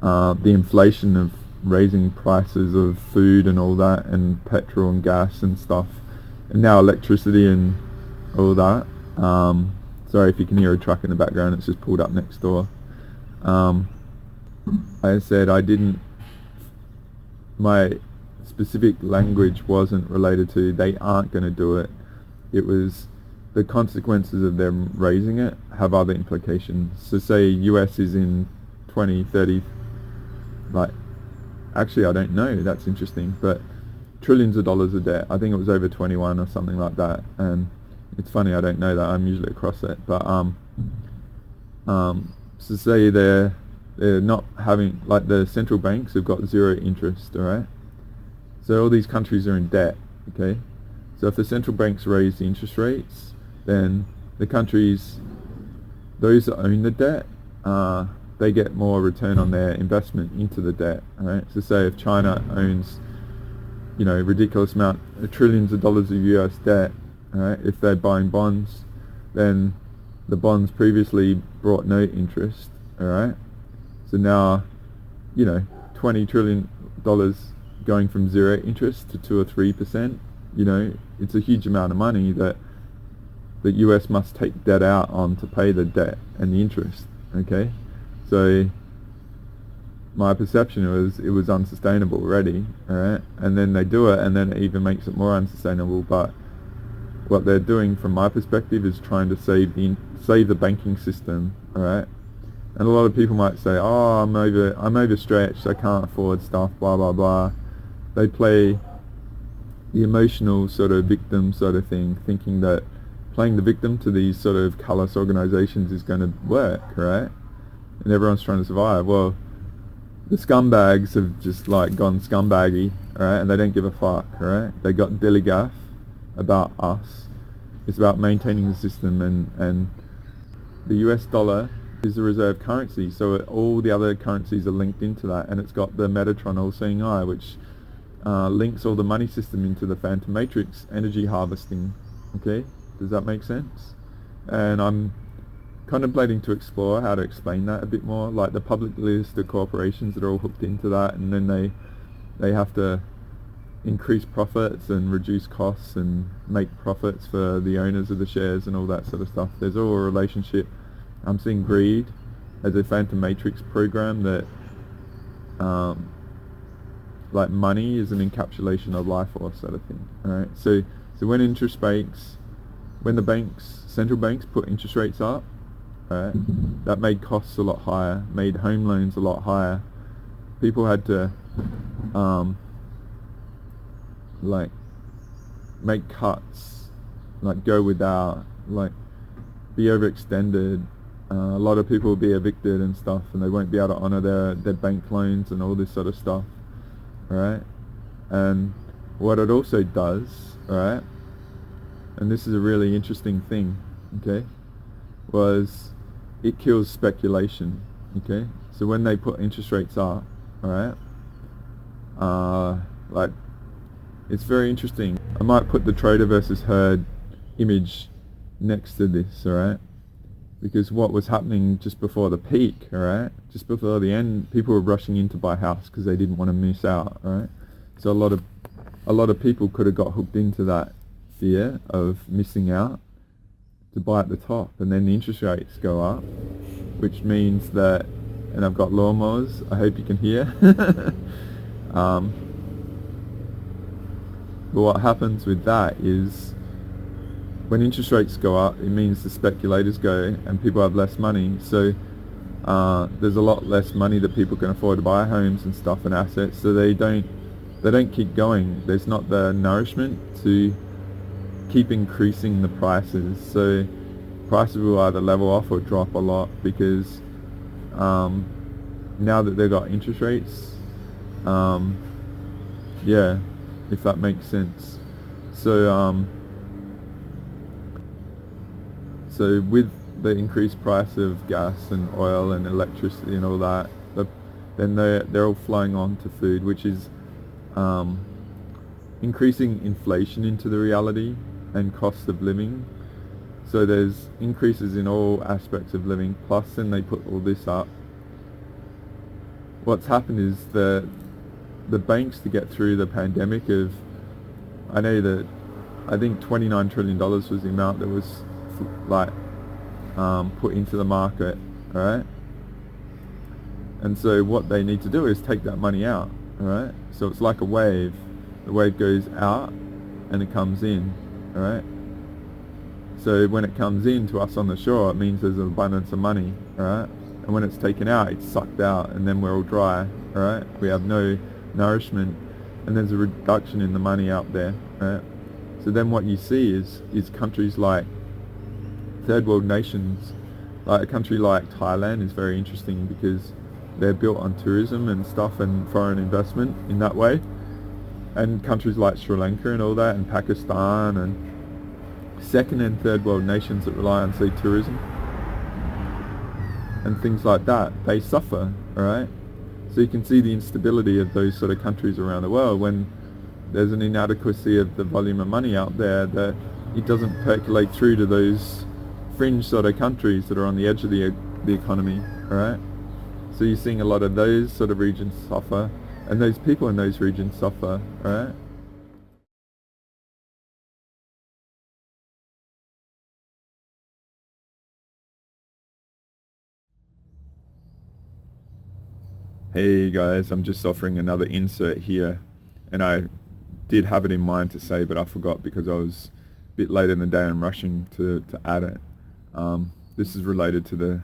Speaker 5: the inflation of raising prices of food and all that, and petrol and gas and stuff, and now electricity and all that, sorry if you can hear a truck in the background, it's just pulled up next door. I said I didn't, my specific language wasn't related to they aren't going to do it, it was the consequences of them raising it have other implications. So say US is in 2030, like, actually I don't know, that's interesting, but trillions of dollars of debt, I think it was over 21 or something like that, and it's funny I don't know that, I'm usually across it, but so say they're not having, like the central banks have got zero interest, alright? So all these countries are in debt, okay? So if the central banks raise the interest rates, then the countries, those that own the debt, they get more return on their investment into the debt, right? So say if China owns, you know, ridiculous amount, trillions of dollars of US debt, right? If they're buying bonds, then the bonds previously brought no interest, alright? So now, you know, $20 trillion going from zero interest to 2 or 3%, you know, it's a huge amount of money that the US must take debt out on to pay the debt and the interest, okay? So my perception was it was unsustainable already, alright? And then they do it and then it even makes it more unsustainable, but what they're doing from my perspective is trying to save the banking system, alright? And a lot of people might say, oh, I'm overstretched, I can't afford stuff, blah blah blah. They play the emotional sort of victim sort of thing, thinking that playing the victim to these sort of callous organizations is going to work, right? And everyone's trying to survive. Well, the scumbags have just like gone scumbaggy, right? And they don't give a fuck, right? They got dilly gaff about us. It's about maintaining the system, and the US dollar is the reserve currency, so all the other currencies are linked into that, and it's got the Metatron all-seeing eye, which links all the money system into the Phantom Matrix energy harvesting, okay? Does that make sense? And I'm contemplating to explore how to explain that a bit more, like the publicly listed corporations that are all hooked into that, and then they have to increase profits and reduce costs and make profits for the owners of the shares and all that sort of stuff. There's all a relationship. I'm seeing greed as a Phantom Matrix program that like money is an encapsulation of life force sort of thing. Alright, so when interest rates, when the banks, central banks put interest rates up, right, that made costs a lot higher, made home loans a lot higher. People had to like make cuts, like go without, like be overextended. A lot of people will be evicted and stuff, and they won't be able to honour their bank loans and all this sort of stuff, right? And what it also does, right, and this is a really interesting thing, okay, was it kills speculation. Okay, so when they put interest rates up, all right, like, it's very interesting. I might put the trader versus herd image next to this, all right, because what was happening just before the peak, all right, just before the end, people were rushing in to buy a house because they didn't want to miss out, all right. So a lot of people could have got hooked into that fear of missing out to buy at the top, and then the interest rates go up, which means that, and I've got lawnmowers, I hope you can hear. But what happens with that is when interest rates go up, it means the speculators go and people have less money. So there's a lot less money that people can afford to buy homes and stuff and assets. So they don't keep going. There's not the nourishment to keep increasing the prices. So prices will either level off or drop a lot because now that they've got interest rates, yeah, if that makes sense. So so with the increased price of gas and oil and electricity and all that, then they're all flowing on to food, which is increasing inflation into the reality and cost of living. So there's increases in all aspects of living, plus then they put all this up. What's happened is the banks, to get through the pandemic of, I think $29 trillion was the amount that was like put into the market, alright? And so what they need to do is take that money out, alright? So it's like a wave. The wave goes out and it comes in, alright? So when it comes in to us on the shore, it means there's an abundance of money, alright? And when it's taken out, it's sucked out, and then we're all dry, alright? We have no nourishment, and there's a reduction in the money out there, right? So then what you see is countries like third world nations, like a country like Thailand is very interesting because they're built on tourism and stuff and foreign investment in that way, and countries like Sri Lanka and all that, and Pakistan, and second and third world nations that rely on, say, tourism and things like that, they suffer, alright? So you can see the instability of those sort of countries around the world when there's an inadequacy of the volume of money out there, that it doesn't percolate through to those fringe sort of countries that are on the edge of the economy, alright? So you're seeing a lot of those sort of regions suffer, and those people in those regions suffer, alright? Hey guys, I'm just offering another insert here, and I did have it in mind to say, but I forgot because I was a bit late in the day and rushing to add it. This is related to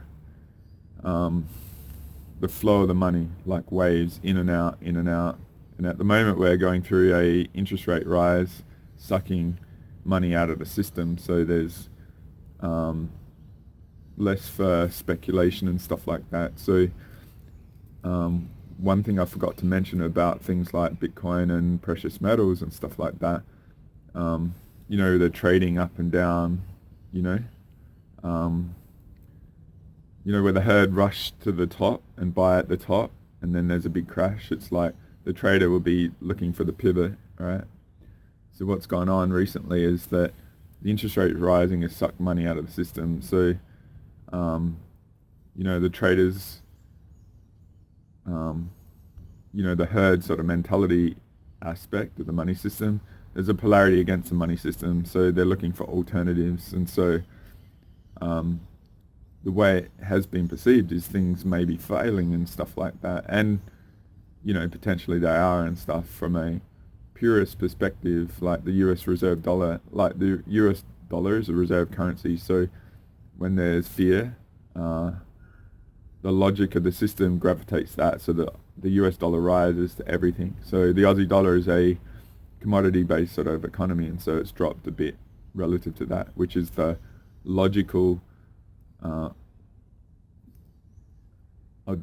Speaker 5: the flow of the money, like waves, in and out, in and out. And at the moment we're going through a interest rate rise, sucking money out of the system, so there's less for speculation and stuff like that. So one thing I forgot to mention about things like Bitcoin and precious metals and stuff like that, you know, they're trading up and down, you know, where the herd rush to the top and buy at the top, and then there's a big crash. It's like the trader will be looking for the pivot, right? So what's gone on recently is that the interest rate rising has sucked money out of the system. So, you know, the traders, you know, the herd sort of mentality aspect of the money system, there's a polarity against the money system, so they're looking for alternatives. And so the way it has been perceived is things may be failing and stuff like that, and you know, potentially they are and stuff. From a purist perspective, like the US reserve dollar, like the US dollar is a reserve currency, so when there's fear, the logic of the system gravitates that, so the US dollar rises to everything. So the Aussie dollar is a commodity-based sort of economy, and so it's dropped a bit relative to that, which is the logical, or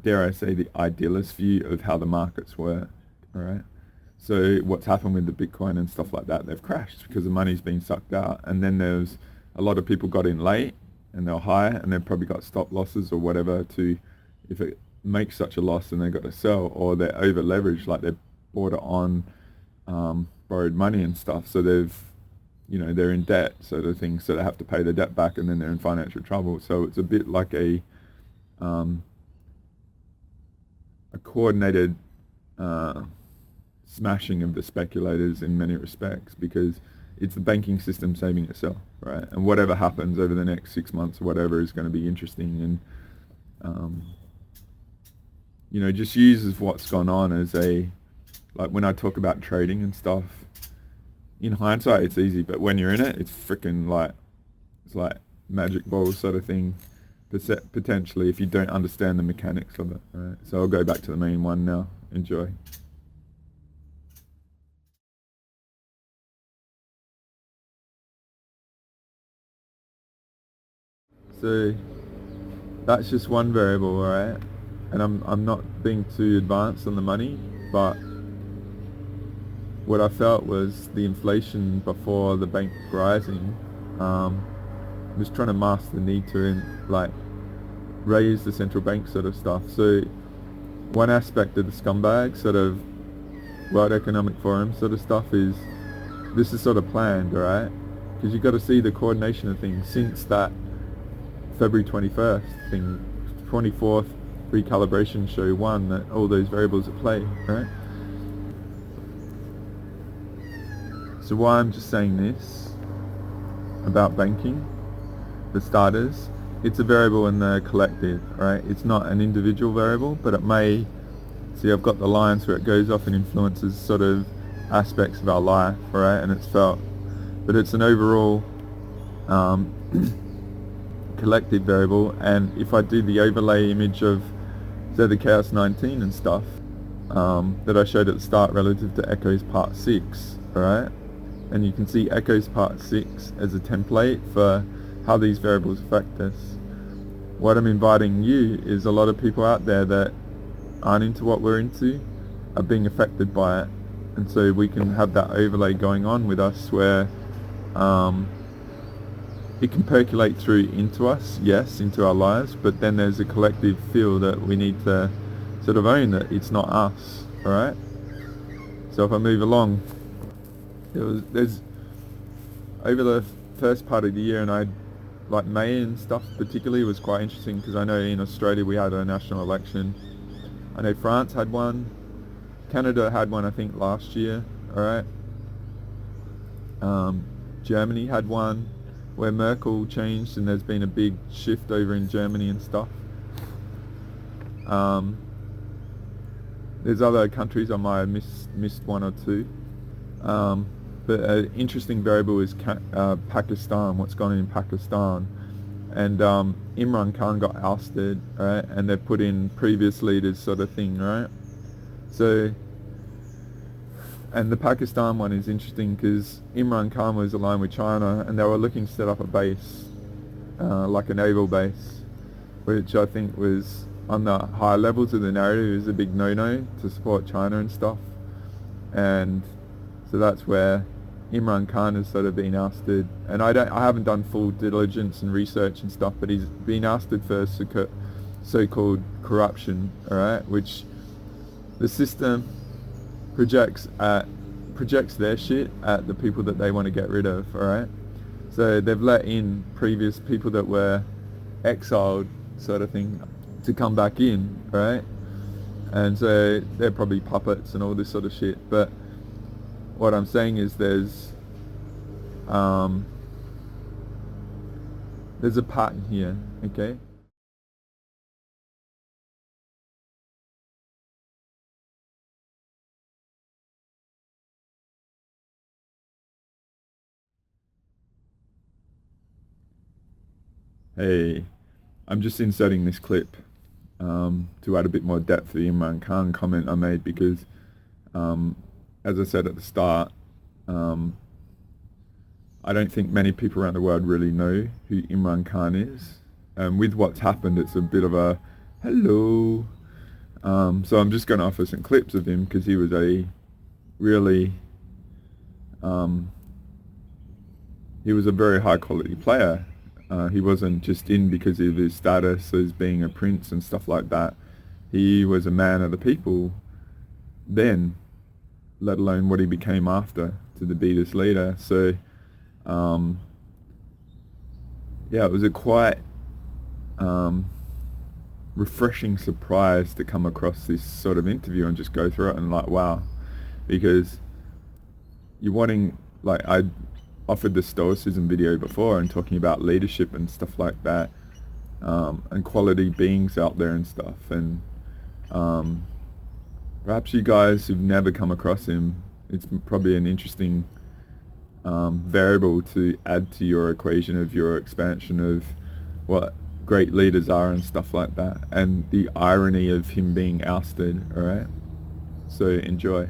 Speaker 5: dare I say, the idealist view of how the markets work, all right? So what's happened with the Bitcoin and stuff like that, they've crashed because the money's been sucked out, and then there's a lot of people got in late, and they're high, and they've probably got stop losses or whatever to, if it makes such a loss, then they've got to sell, or they're over leveraged, like they've bought it on borrowed money and stuff, so they've, they're in debt sort of thing, so they have to pay the debt back, and then they're in financial trouble. So it's a bit like a coordinated smashing of the speculators in many respects, because it's the banking system saving itself, right? And whatever happens over the next 6 months or whatever is going to be interesting, and just uses what's gone on as like when I talk about trading and stuff, in hindsight it's easy, but when you're in it, it's freaking it's like magic balls sort of thing, potentially, if you don't understand the mechanics of it, right? So I'll go back to the main one now. Enjoy. So that's just one variable, right? And I'm not being too advanced on the money, but what I felt was the inflation before the bank rising was trying to mask the need to raise the central bank sort of stuff. So one aspect of the scumbag sort of World Economic Forum sort of stuff is this is sort of planned, right? Because you've got to see the coordination of things since that February 21st thing, 24th Recalibration show 1, that all those variables at play, right? So why I'm just saying this about banking, for starters, it's a variable in the collective, right? It's not an individual variable, but it may, see, I've got the lines where it goes off and influences sort of aspects of our life, right? And it's felt, but it's an overall collective variable. And if I do the overlay image of, say, the Chaos 19 and stuff that I showed at the start relative to Echoes Part 6, alright? And you can see Echoes Part 6 as a template for how these variables affect us. What I'm inviting you is a lot of people out there that aren't into what we're into are being affected by it. And so we can have that overlay going on with us where it can percolate through into us, yes, into our lives, but then there's a collective feel that we need to sort of own that it's not us, alright? So if I move along, there's over the first part of the year, and like May and stuff particularly was quite interesting, because I know in Australia we had a national election. I know France had one, Canada had one I think last year, alright? Germany had one where Merkel changed, and there's been a big shift over in Germany and stuff. There's other countries I might have missed one or two. But an interesting variable is Pakistan, what's gone on in Pakistan. And Imran Khan got ousted, right? And they put in previous leaders sort of thing, right? So, and the Pakistan one is interesting because Imran Khan was aligned with China, and they were looking to set up a base, like a naval base, which I think was, on the higher levels of the narrative, is a big no-no to support China and stuff. And so that's where Imran Khan has sort of been ousted, and I haven't done full diligence and research and stuff, but he's been ousted for so-called corruption, alright, which the system projects their shit at the people that they want to get rid of, alright? So they've let in previous people that were exiled, sort of thing, to come back in, right? And so they're probably puppets and all this sort of shit, but what I'm saying is there's a pattern here, okay? Hey, I'm just inserting this clip to add a bit more depth to the Imran Khan comment I made, because as I said at the start, I don't think many people around the world really know who Imran Khan is. With what's happened, it's a bit of a hello. So I'm just going to offer some clips of him, because he was a really, he was a very high quality player. He wasn't just in because of his status as being a prince and stuff like that. He was a man of the people then, let alone what he became after, to be this leader. So, yeah, it was a quite refreshing surprise to come across this sort of interview and just go through it and like, wow, because you're wanting, like, I offered the Stoicism video before and talking about leadership and stuff like that, and quality beings out there and stuff, and perhaps you guys who've never come across him, it's probably an interesting variable to add to your equation of your expansion of what great leaders are and stuff like that, and the irony of him being ousted. All right, so enjoy.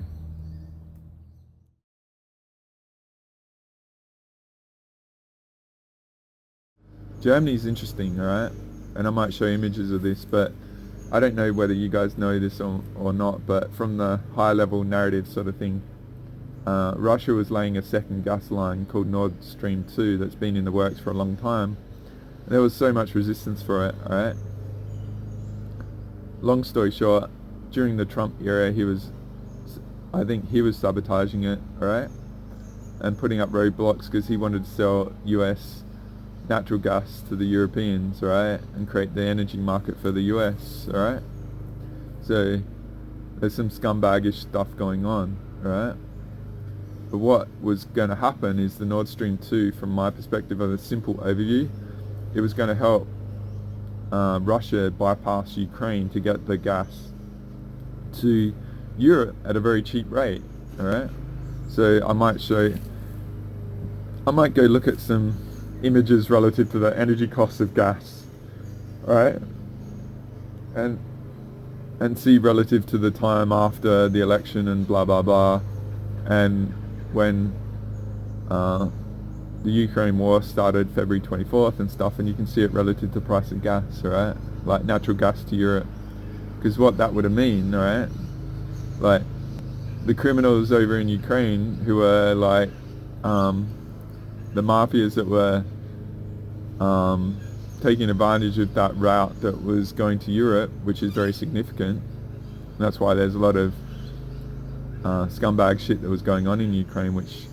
Speaker 5: Germany's interesting, all right, and I might show images of this, but I don't know whether you guys know this or not, but from the high level narrative sort of thing, Russia was laying a second gas line called Nord Stream 2 that's been in the works for a long time. There was so much resistance for it, alright? Long story short, during the Trump era, I think he was sabotaging it, alright? And putting up roadblocks because he wanted to sell US natural gas to the Europeans, right? And create the energy market for the US, alright? So there's some scumbaggish stuff going on, right? But what was going to happen is the Nord Stream 2, from my perspective of a simple overview, it was going to help Russia bypass Ukraine to get the gas to Europe at a very cheap rate, alright? So I might go look at some images relative to the energy costs of gas, alright? And see relative to the time after the election and blah blah blah, and when the Ukraine war started February 24th and stuff, and you can see it relative to the price of gas, alright? Like natural gas to Europe. Because what that would have mean, alright? Like the criminals over in Ukraine who were like the mafias that were taking advantage of that route that was going to Europe, which is very significant. And that's why there's a lot of scumbag shit that was going on in Ukraine, which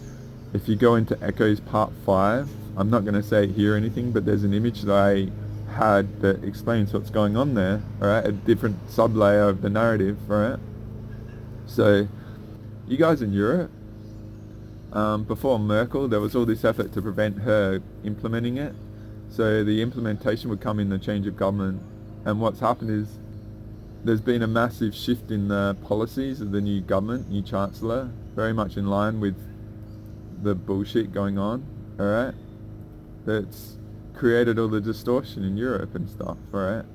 Speaker 5: if you go into Echoes Part 5, I'm not going to say here anything, but there's an image that I had that explains what's going on there, alright? A different sub-layer of the narrative, alright? So, you guys in Europe, before Merkel, there was all this effort to prevent her implementing it. So the implementation would come in the change of government. And what's happened is there's been a massive shift in the policies of the new government, new chancellor, very much in line with the bullshit going on, alright? That's created all the distortion in Europe and stuff, alright?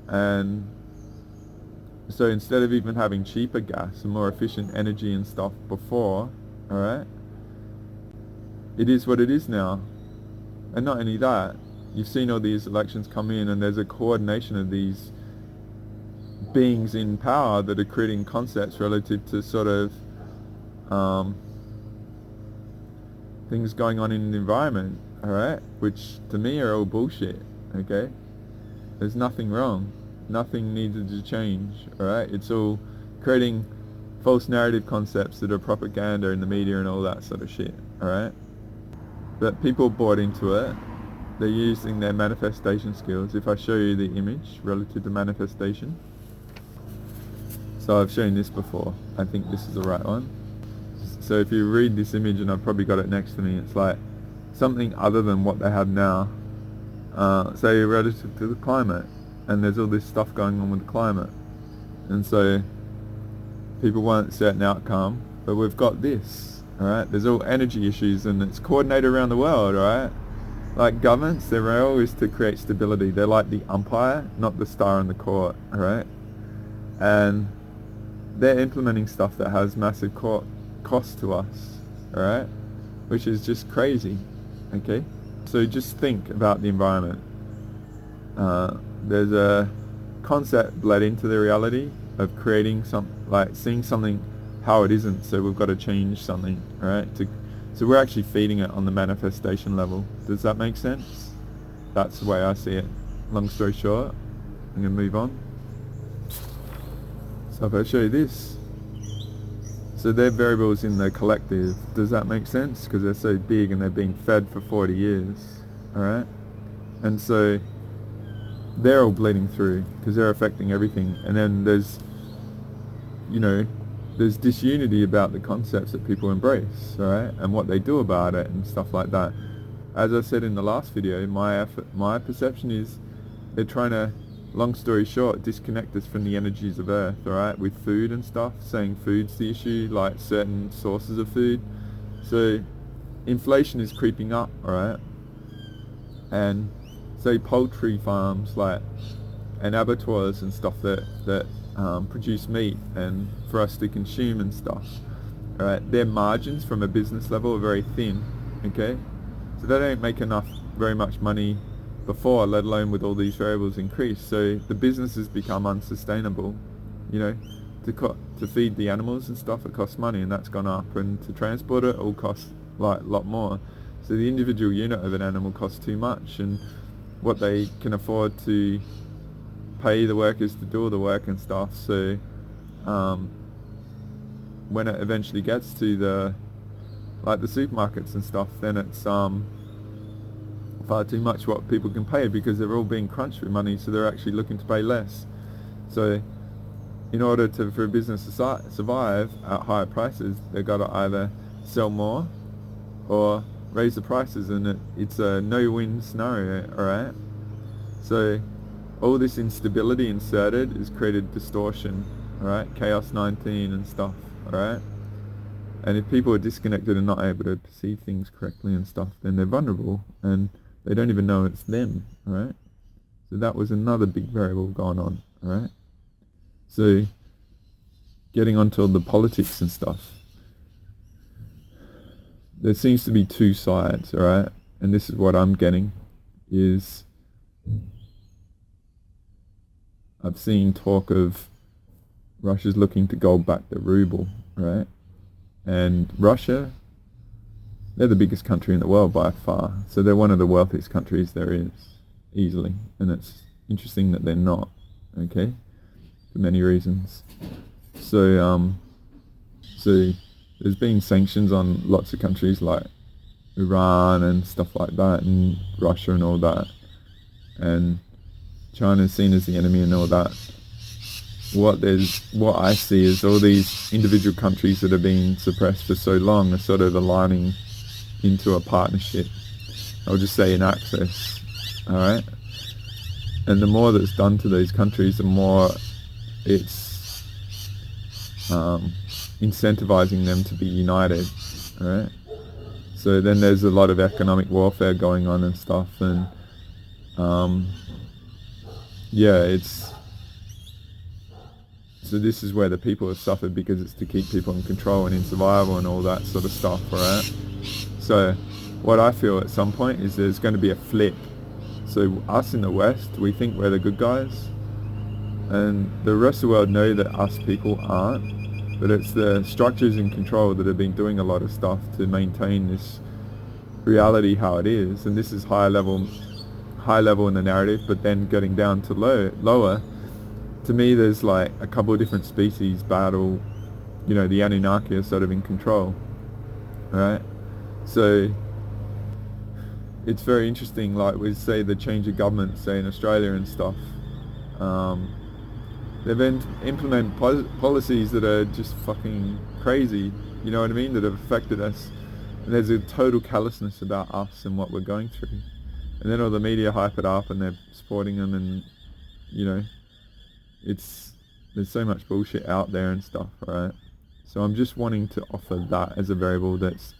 Speaker 5: And so instead of even having cheaper gas and more efficient energy and stuff before, alright, it is what it is now. And not only that, you've seen all these elections come in and there's a coordination of these beings in power that are creating concepts relative to sort of things going on in the environment, alright, which to me are all bullshit, okay? There's nothing wrong. Nothing needed to change, alright? It's all creating false narrative concepts that are propaganda in the media and all that sort of shit, alright? But people bought into it. They're using their manifestation skills. If I show you the image relative to manifestation. So I've shown this before. I think this is the right one. So if you read this image, and I've probably got it next to me, it's like something other than what they have now. Say relative to the climate. And there's all this stuff going on with the climate. And so people want a certain outcome, but we've got this, alright? There's all energy issues and it's coordinated around the world, alright? Like governments, their role is to create stability. They're like the umpire, not the star in the court, alright? And they're implementing stuff that has massive cost to us, alright? Which is just crazy, okay? So just think about the environment. There's a concept bled into the reality of creating seeing something how it isn't, so we've got to change something, right? So we're actually feeding it on the manifestation level. Does that make sense? That's the way I see it. Long story short, I'm going to move on. So if I show you this, so they're variables in the collective. Does that make sense? Because they're so big and they've been fed for 40 years, alright? And so they're all bleeding through because they're affecting everything. And then there's, you know, there's disunity about the concepts that people embrace, alright? And what they do about it and stuff like that. As I said in the last video, my perception is they're trying to, long story short, disconnect us from the energies of Earth, alright, with food and stuff, saying food's the issue, like certain sources of food. So inflation is creeping up, alright, and say poultry farms, like, and abattoirs and stuff that produce meat and for us to consume and stuff, alright, their margins from a business level are very thin, okay, so they don't make very much money before, let alone with all these variables increase. So the businesses become unsustainable, you know, to feed the animals and stuff, it costs money, and that's gone up, and to transport it all costs like a lot more. So the individual unit of an animal costs too much, and what they can afford to pay the workers to do all the work and stuff. So when it eventually gets to the supermarkets and stuff, then it's far too much what people can pay, because they're all being crunched with money, so they're actually looking to pay less. So in order for a business to survive at higher prices, they've got to either sell more or raise the prices, and it's a no-win scenario, alright? So all this instability inserted has created distortion, alright? Chaos 19 and stuff, alright? And if people are disconnected and not able to perceive things correctly and stuff, then they're vulnerable, and they don't even know it's them, alright? So that was another big variable going on, alright? So getting onto the politics and stuff, there seems to be two sides, alright? And this is what I'm getting, is I've seen talk of Russia's looking to gold back the ruble, right? And Russia, they're the biggest country in the world by far. So they're one of the wealthiest countries there is, easily. And it's interesting that they're not, okay? For many reasons. So, so there's been sanctions on lots of countries like Iran and stuff like that, and Russia and all that. And China's seen as the enemy and all that. What I see is all these individual countries that have been suppressed for so long are sort of aligning into a partnership. I'll just say in access, alright? And the more that's done to those countries, the more it's incentivizing them to be united, alright? So then there's a lot of economic warfare going on and stuff, and so this is where the people have suffered, because it's to keep people in control and in survival and all that sort of stuff, right? So what I feel at some point is there's going to be a flip. So us in the West, we think we're the good guys, and the rest of the world know that us people aren't, but it's the structures in control that have been doing a lot of stuff to maintain this reality how it is. And this is high level in the narrative, but then getting down to lower, to me there's like a couple of different species battle, you know, the Anunnaki are sort of in control, right? So it's very interesting, like we say the change of government, say in Australia and stuff, they've implemented policies that are just fucking crazy, you know what I mean, that have affected us, and there's a total callousness about us and what we're going through. And then all the media hype it up and they're supporting them, and you know, there's so much bullshit out there and stuff, right? So I'm just wanting to offer that as a variable that's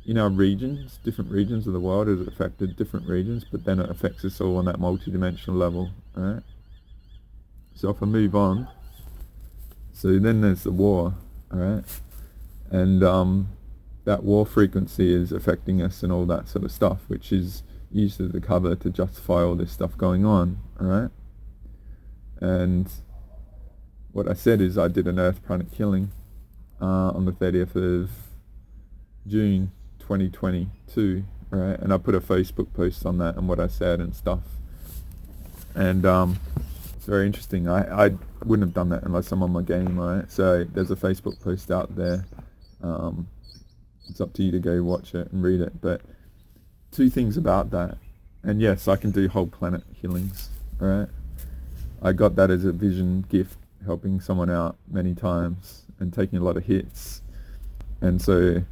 Speaker 5: in our regions, different regions of the world has affected different regions, but then it affects us all on that multi-dimensional level, right? So if I move on, so then there's the war, alright? And that war frequency is affecting us and all that sort of stuff, which is used as a cover to justify all this stuff going on, alright? And what I said is I did an earth pranic killing on the 30th of June 2022, right? And I put a Facebook post on that and what I said and stuff. And it's very interesting. I wouldn't have done that unless I'm on my game, right? So there's a Facebook post out there. It's up to you to go watch it and read it. But two things about that. And yes, I can do whole planet healings, right? I got that as a vision gift, helping someone out many times and taking a lot of hits. And so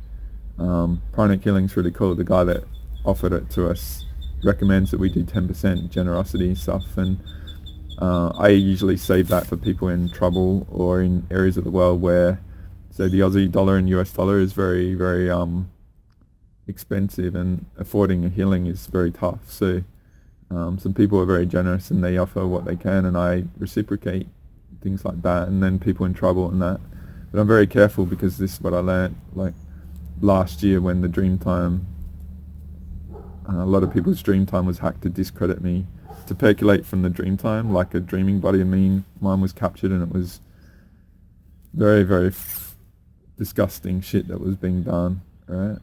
Speaker 5: pranic healing's really cool. The guy that offered it to us recommends that we do 10% generosity stuff, and I usually save that for people in trouble or in areas of the world where, say, the Aussie dollar and US dollar is very, very expensive, and affording a healing is very tough. So some people are very generous and they offer what they can, and I reciprocate things like that, and then people in trouble and that. But I'm very careful because this is what I learned, like last year when the Dreamtime, a lot of people's Dreamtime was hacked to discredit me, to percolate from the Dreamtime, like a dreaming body of mine was captured, and it was very, very disgusting shit that was being done, right?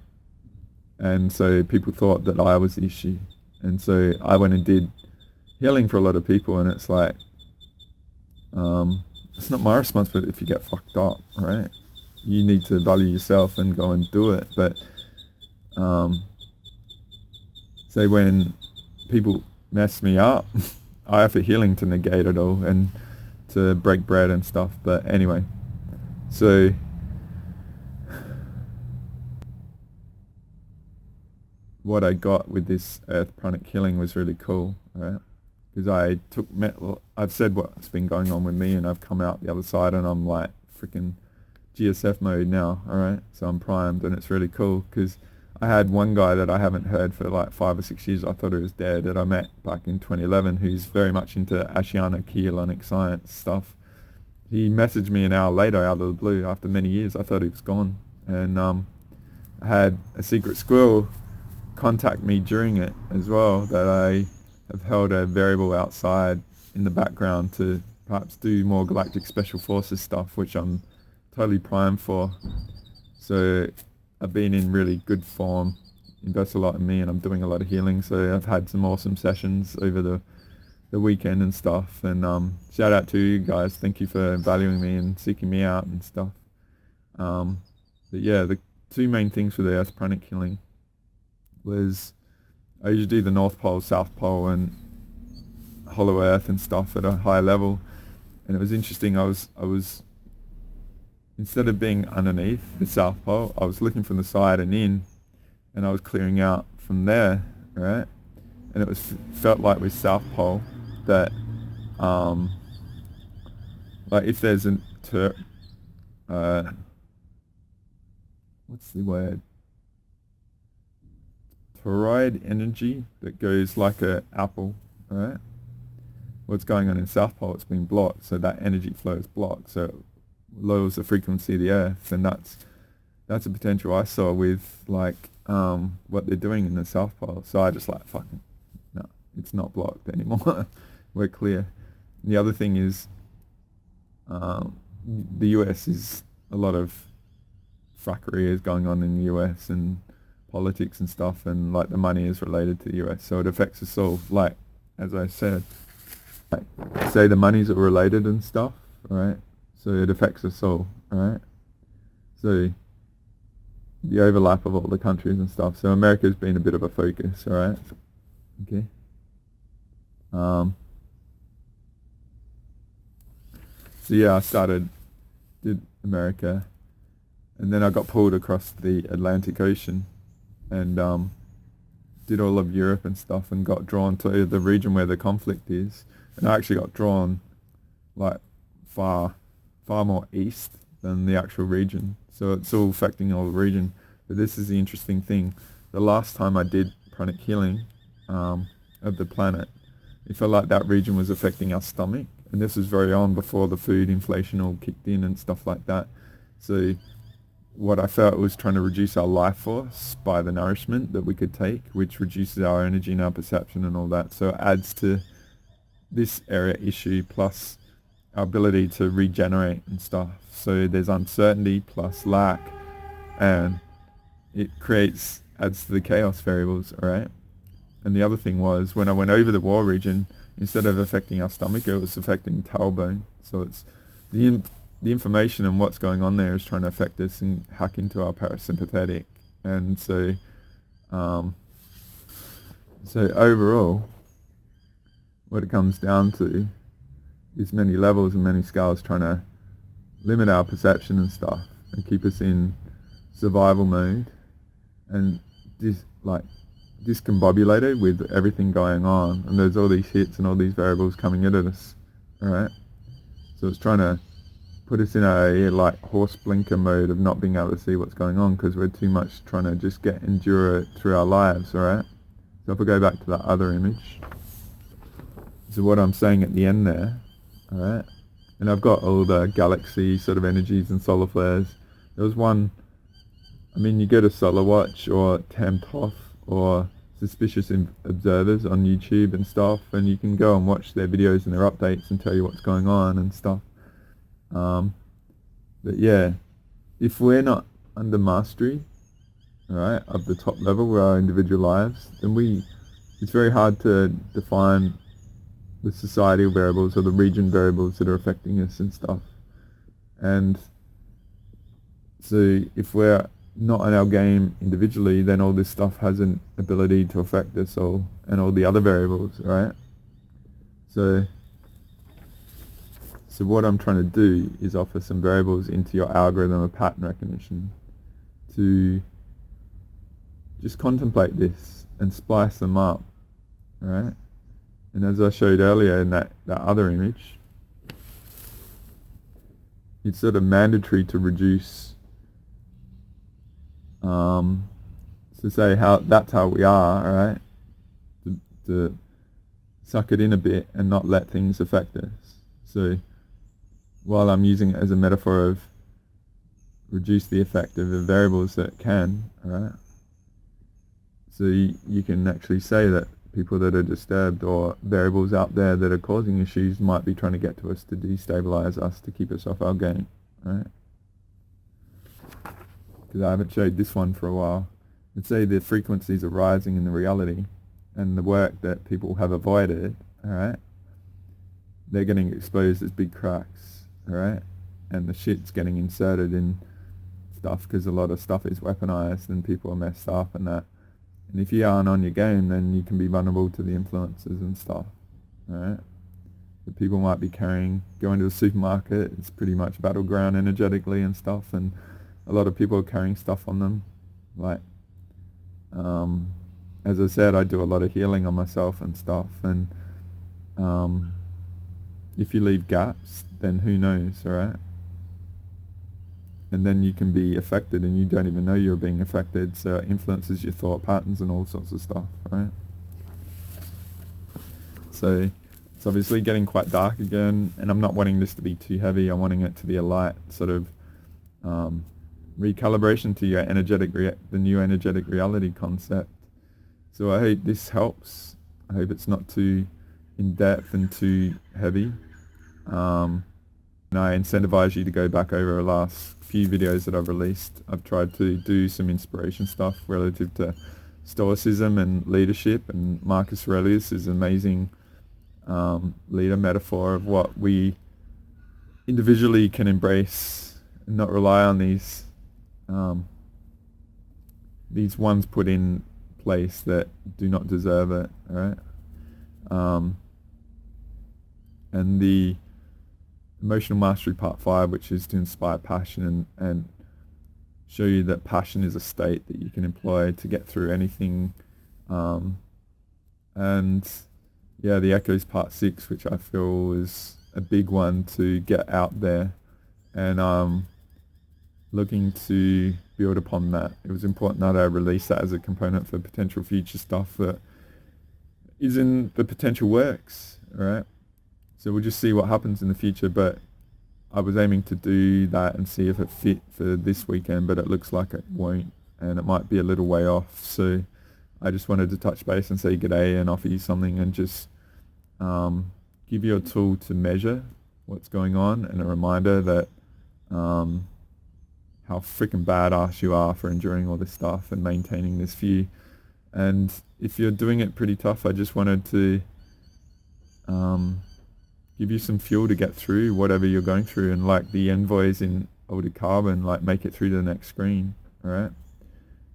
Speaker 5: And so people thought that I was the issue. And so I went and did healing for a lot of people, and it's like, it's not my responsibility if you get fucked up, right? You need to value yourself and go and do it. But say when people mess me up, I offer healing to negate it all and to break bread and stuff. But anyway, so what I got with this earth pranic healing was really cool, right? Because I took metal, I've said what's been going on with me, and I've come out the other side, and I'm like freaking GSF mode now, alright? So I'm primed, and it's really cool, because I had one guy that I haven't heard for like 5 or 6 years. I thought he was dead, that I met back in 2011, who's very much into Ashiana Keylonic science stuff. He messaged me an hour later out of the blue after many years. I thought he was gone. And I had a secret squirrel contact me during it as well, that I have held a variable outside in the background to perhaps do more galactic special forces stuff, which I'm totally primed for. So I've been in really good form, invest a lot in me, and I'm doing a lot of healing. So I've had some awesome sessions over the weekend and stuff. And shout out to you guys. Thank you for valuing me and seeking me out and stuff. But yeah, the two main things for the earth pranic healing was I usually do the North Pole, South Pole, and Hollow Earth and stuff at a high level. And it was interesting. I was instead of being underneath the South Pole, I was looking from the side and in, and I was clearing out from there, right? And it was felt like with South Pole that, like if there's an what's the word? Toroid energy that goes like a apple, right? What's going on in South Pole, it's been blocked, so that energy flow is blocked, so it lowers the frequency of the earth, and that's a potential I saw with like what they're doing in the South Pole. So I just like, fucking no, it's not blocked anymore. We're clear. And the other thing is the US is a lot of frackery is going on in the US, and politics and stuff, and like the money is related to the US, so it affects us all. Like, as I said, like, say the monies are related and stuff, right? So it affects us all, right? So the overlap of all the countries and stuff. So America's been a bit of a focus, all right? Okay. So yeah, I did America, and then I got pulled across the Atlantic Ocean, and did all of Europe and stuff, and got drawn to the region where the conflict is. And I actually got drawn like far more east than the actual region. So it's all affecting all the region. But this is the interesting thing. The last time I did pranic healing of the planet, it felt like that region was affecting our stomach. And this was very on before the food inflation all kicked in and stuff like that. So what I felt was trying to reduce our life force by the nourishment that we could take, which reduces our energy and our perception and all that. So it adds to this area issue, plus our ability to regenerate and stuff. So there's uncertainty plus lack, and it creates adds to the chaos variables, all right? And the other thing was, when I went over the wall region, instead of affecting our stomach, it was affecting tailbone. So it's the information and what's going on there is trying to affect us and hack into our parasympathetic. And so overall, what it comes down to is many levels and many scales trying to limit our perception and stuff and keep us in survival mode and discombobulated with everything going on. And there's all these hits and all these variables coming in at us, all right? So it's trying to put us in a like horse blinker mode of not being able to see what's going on because we're too much trying to just endure it through our lives, all right? So if we go back to that other image, so what I'm saying at the end there, all right? And I've got all the galaxy sort of energies and solar flares. There was one, I mean, you go to Solar Watch or Tamtoth or Suspicious Observers on YouTube and stuff, and you can go and watch their videos and their updates and tell you what's going on and stuff. But yeah, if we're not under mastery, all right, of the top level of our individual lives, then it's very hard to define the societal variables or the region variables that are affecting us and stuff. And so if we're not on our game individually, then all this stuff has an ability to affect us all and all the other variables, right? So what I'm trying to do is offer some variables into your algorithm of pattern recognition to just contemplate this and splice them up, right? And as I showed earlier in that other image, it's sort of mandatory to reduce, to say that's how we are, all right? To suck it in a bit and not let things affect us. So while I'm using it as a metaphor of reduce the effect of the variables that can, all right? So you can actually say that people that are disturbed or variables out there that are causing issues might be trying to get to us to destabilize us, to keep us off our game, right? Because I haven't showed this one for a while. Let's say the frequencies are rising in the reality and the work that people have avoided, all right? They're getting exposed as big cracks, all right? And the shit's getting inserted in stuff because a lot of stuff is weaponized and people are messed up and that. And if you aren't on your game, then you can be vulnerable to the influences and stuff, alright? But people might be going to the supermarket, it's pretty much battleground energetically and stuff, and a lot of people are carrying stuff on them. Like, as I said, I do a lot of healing on myself and stuff, and if you leave gaps, then who knows, alright? And then you can be affected and you don't even know you're being affected, so it influences your thought patterns and all sorts of stuff, right? So it's obviously getting quite dark again, and I'm not wanting this to be too heavy. I'm wanting it to be a light sort of recalibration to your the new energetic reality concept. So I hope this helps. I hope it's not too in-depth and too heavy. And I incentivize you to go back over the last few videos that I've released. I've tried to do some inspiration stuff relative to Stoicism and leadership, and Marcus Aurelius is an amazing leader metaphor of what we individually can embrace and not rely on these ones put in place that do not deserve it, all right? And the Emotional Mastery Part 5, which is to inspire passion and show you that passion is a state that you can employ to get through anything. And yeah, the Echoes Part 6, which I feel is a big one to get out there, and looking to build upon that. It was important that I release that as a component for potential future stuff that is in the potential works, all right? So we'll just see what happens in the future, but I was aiming to do that and see if it fit for this weekend, but it looks like it won't, and it might be a little way off. So I just wanted to touch base and say g'day and offer you something and just give you a tool to measure what's going on and a reminder that how how freaking badass you are for enduring all this stuff and maintaining this view. And if you're doing it pretty tough, I just wanted to give you some fuel to get through whatever you're going through, and like the envoys in Altered Carbon, like make it through to the next screen, all right?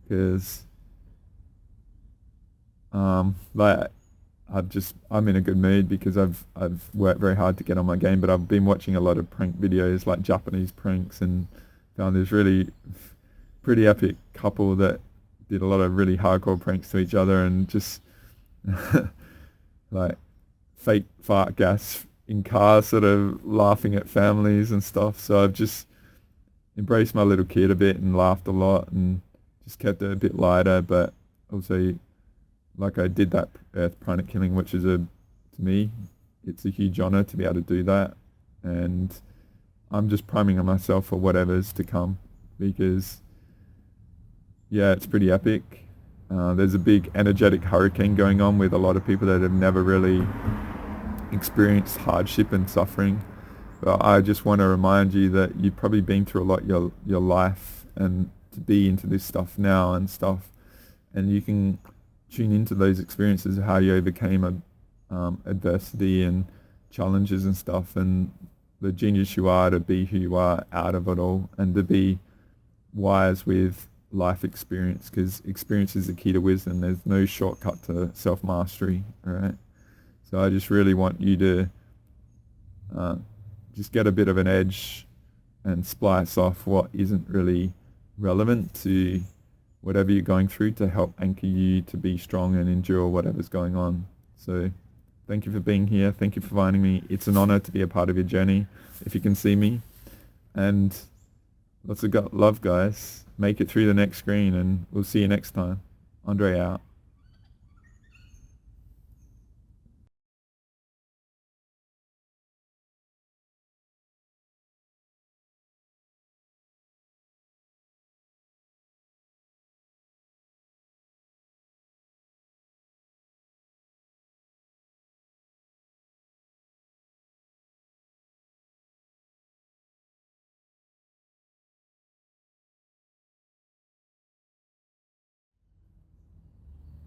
Speaker 5: Because like I'm in a good mood because I've worked very hard to get on my game, but I've been watching a lot of prank videos, like Japanese pranks, and found this really pretty epic couple that did a lot of really hardcore pranks to each other, and just like fake fart gas in cars, sort of laughing at families and stuff. So I've just embraced my little kid a bit and laughed a lot and just kept it a bit lighter, but also like I did that Earth planet killing, which is to me, it's a huge honor to be able to do that. And I'm just priming myself for whatever's to come, because yeah, it's pretty epic. There's a big energetic hurricane going on with a lot of people that have never really experienced hardship and suffering. But I just want to remind you that you've probably been through a lot your life, and to be into this stuff now and stuff, and you can tune into those experiences of how you overcame adversity and challenges and stuff, and the genius you are to be who you are out of it all, and to be wise with life experience, because experience is the key to wisdom. There's no shortcut to self-mastery, all right? So I just really want you to just get a bit of an edge and splice off what isn't really relevant to whatever you're going through, to help anchor you to be strong and endure whatever's going on. So thank you for being here. Thank you for finding me. It's an honor to be a part of your journey, if you can see me. And lots of love, guys. Make it through the next screen, and we'll see you next time. Andre out.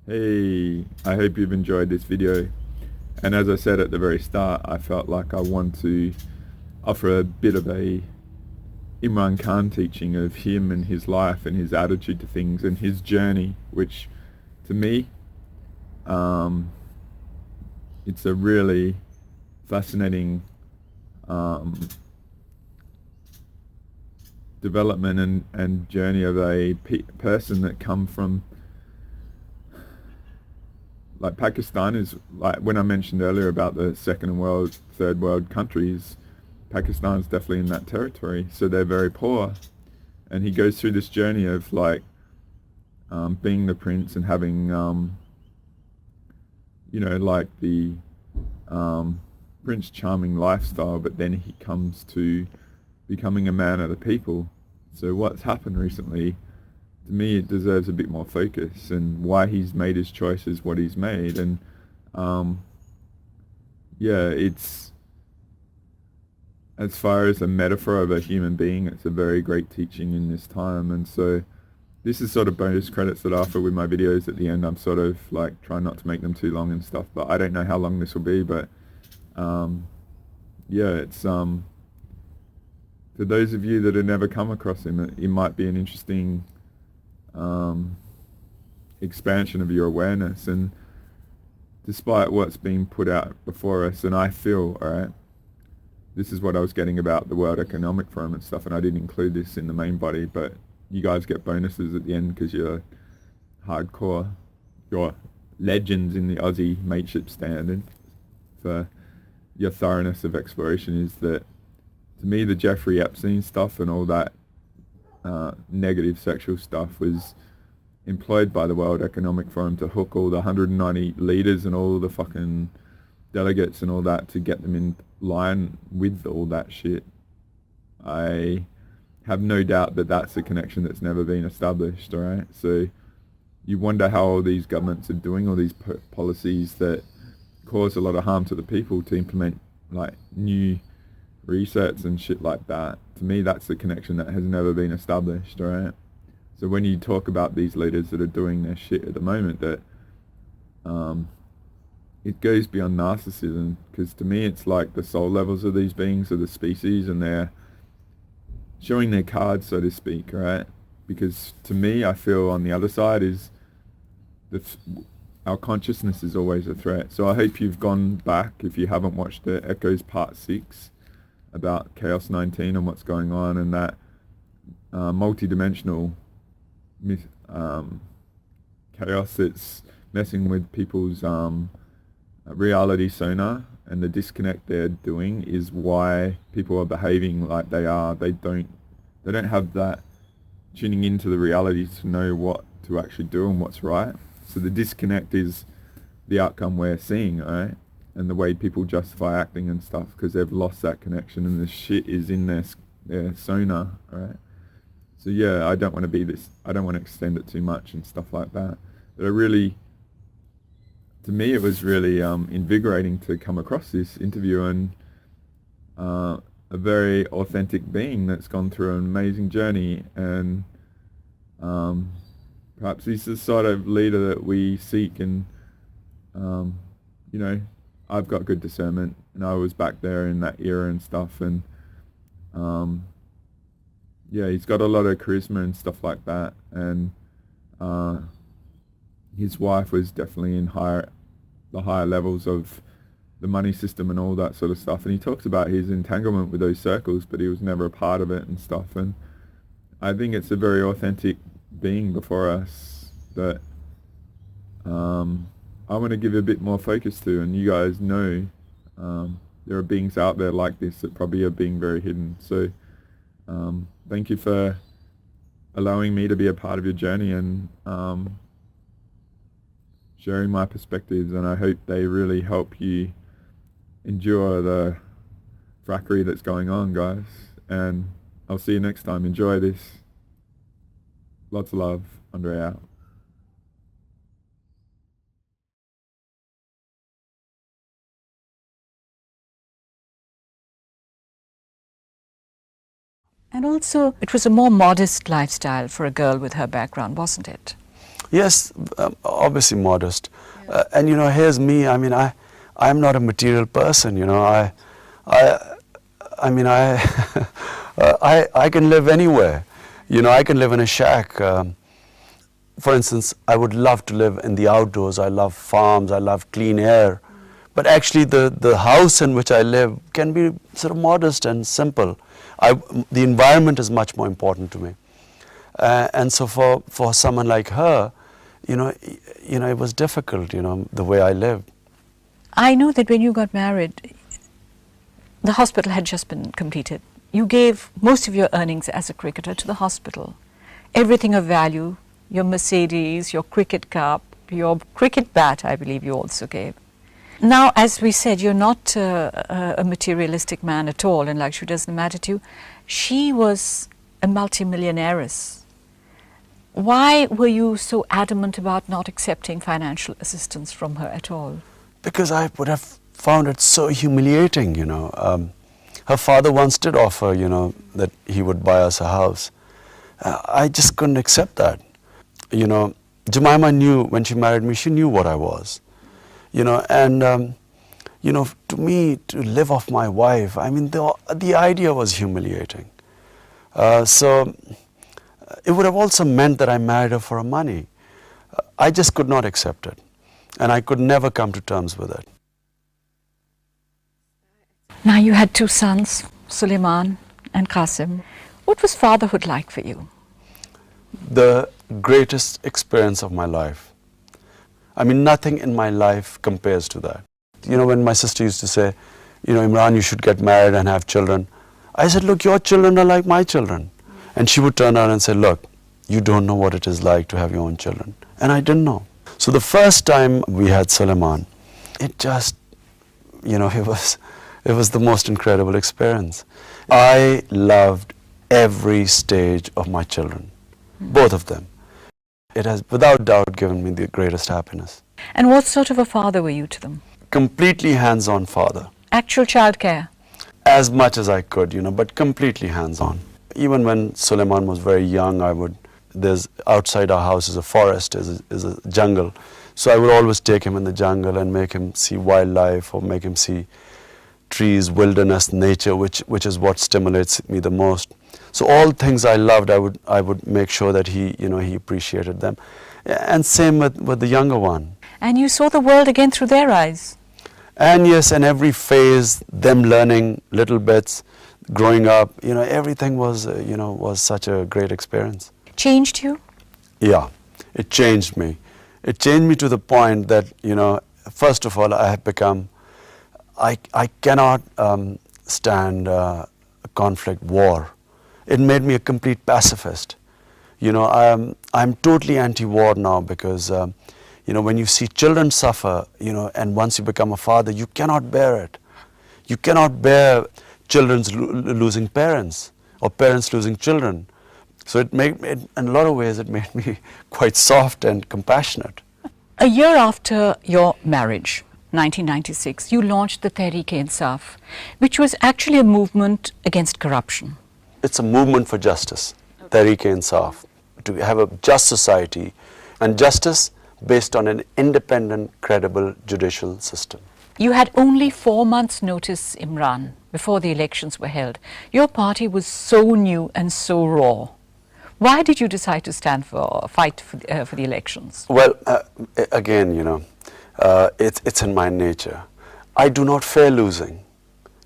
Speaker 5: Hey, I hope you've enjoyed this video. And as I said at the very start, I felt like I want to offer a bit of a Imran Khan teaching of him and his life and his attitude to things and his journey, which to me, it's a really fascinating development and journey of a person that come from, like, Pakistan is, like, when I mentioned earlier about the third world countries, Pakistan is definitely in that territory. So they're very poor, and he goes through this journey of like being the prince and having like the Prince Charming lifestyle, but then he comes to becoming a man of the people. So what's happened recently, to me, it deserves a bit more focus, and why he's made his choices what he's made. And it's, as far as a metaphor of a human being, it's a very great teaching in this time. And so this is sort of bonus credits that I offer with my videos at the end. I'm sort of like trying not to make them too long and stuff, but I don't know how long this will be. But it's for those of you that have never come across him, it might be an interesting expansion of your awareness. And despite what's being put out before us, and I feel, all right, this is what I was getting about the World Economic Forum and stuff, and I didn't include this in the main body, but you guys get bonuses at the end because you're hardcore, you're legends in the Aussie mateship standard for your thoroughness of exploration. Is that, to me, the Jeffrey Epstein stuff and all that negative sexual stuff was employed by the World Economic Forum to hook all the 190 leaders and all the fucking delegates and all that, to get them in line with all that shit. I have no doubt that that's a connection that's never been established, all right? So you wonder how all these governments are doing all these policies that cause a lot of harm to the people, to implement like new resets and shit like that. To me, that's the connection that has never been established, right? So when you talk about these leaders that are doing their shit at the moment, that it goes beyond narcissism, because to me it's like the soul levels of these beings are the species, and they're showing their cards, so to speak, right? Because to me, I feel on the other side is our consciousness is always a threat. So I hope you've gone back, if you haven't watched it, Echoes Part 6 about Chaos 19 and what's going on, and that multi-dimensional chaos that's messing with people's reality sonar, and the disconnect they're doing is why people are behaving like they are. They don't have that tuning into the reality to know what to actually do and what's right. So the disconnect is the outcome we're seeing, right? And the way people justify acting and stuff, because they've lost that connection, and the shit is in their sonar, right? So yeah, I don't want to be this, I don't want to extend it too much and stuff like that. But to me, it was really invigorating to come across this interview, and a very authentic being that's gone through an amazing journey, and perhaps he's the sort of leader that we seek. And you know, I've got good discernment, and I was back there in that era and stuff, and yeah, he's got a lot of charisma and stuff like that, and his wife was definitely in the higher levels of the money system and all that sort of stuff. And he talks about his entanglement with those circles, but he was never a part of it and stuff. And I think it's a very authentic being before us that I want to give a bit more focus to. And you guys know there are beings out there like this that probably are being very hidden. So thank you for allowing me to be a part of your journey, and sharing my perspectives, and I hope they really help you endure the frackery that's going on, guys. And I'll see you next time. Enjoy this. Lots of love. Andre out.
Speaker 6: And also, it was a more modest lifestyle for a girl with her background, wasn't it?
Speaker 7: Yes, obviously modest. Yeah. And you know, here's me. I mean, I'm not a material person. You know, I mean, I can live anywhere. You know, I can live in a shack. For instance, I would love to live in the outdoors. I love farms. I love clean air. But actually, the house in which I live can be sort of modest and simple. The environment is much more important to me. And so for someone like her, you know, it was difficult, you know, the way I lived.
Speaker 6: I know that when you got married, the hospital had just been completed. You gave most of your earnings as a cricketer to the hospital. Everything of value, your Mercedes, your cricket cup, your cricket bat, I believe you also gave. Now, as we said, you're not a materialistic man at all, and luxury doesn't matter to you. She was a multimillionairess. Why were you so adamant about not accepting financial assistance from her at all?
Speaker 7: Because I would have found it so humiliating, you know. Her father once did offer, you know, that he would buy us a house. I just couldn't accept that. You know, Jemima knew, when she married me, she knew what I was. You know, and, you know, to me, to live off my wife, I mean, the idea was humiliating. So it would have also meant that I married her for her money. I just could not accept it. And I could never come to terms with it.
Speaker 6: Now, you had two sons, Suleiman and Qasim. What was fatherhood like for you?
Speaker 7: The greatest experience of my life. I mean, nothing in my life compares to that. You know, when my sister used to say, you know, Imran, you should get married and have children. I said, look, your children are like my children. And she would turn around and say, look, you don't know what it is like to have your own children. And I didn't know. So the first time we had Suleiman, it just, you know, it was the most incredible experience. I loved every stage of my children, both of them. It has without doubt given me the greatest happiness.
Speaker 6: And what sort of a father were you to them?
Speaker 7: Completely hands-on father.
Speaker 6: Actual childcare?
Speaker 7: as much as I could, you know, but completely hands-on. Even when Suleiman was very young, there's outside our house is a forest, is a jungle. So I would always take him in the jungle and make him see wildlife or make him see trees, wilderness, nature, which is what stimulates me the most. So all things I loved, I would make sure that he appreciated them. And same with the younger one.
Speaker 6: And you saw the world again through their eyes.
Speaker 7: And yes, and every phase, them learning little bits, growing up, you know, everything was, was such a great experience.
Speaker 6: Changed you?
Speaker 7: Yeah, it changed me. It changed me to the point that, you know, first of all, I have become, I cannot stand conflict, war. It made me a complete pacifist. You know, I'm totally anti-war now because, you know, when you see children suffer, you know, and once you become a father, you cannot bear it. You cannot bear children losing parents or parents losing children. So in a lot of ways, it made me quite soft and compassionate.
Speaker 6: A year after your marriage, 1996, you launched the Tehreek-e-Insaf, which was actually a movement against corruption.
Speaker 7: It's a movement for justice, Tehreek-e-Insaf, to have a just society and justice based on an independent, credible judicial system.
Speaker 6: You had only 4 months' notice, Imran, before the elections were held. Your party was so new and so raw. Why did you decide to fight for the elections?
Speaker 7: Well, again, you know, it's in my nature. I do not fear losing.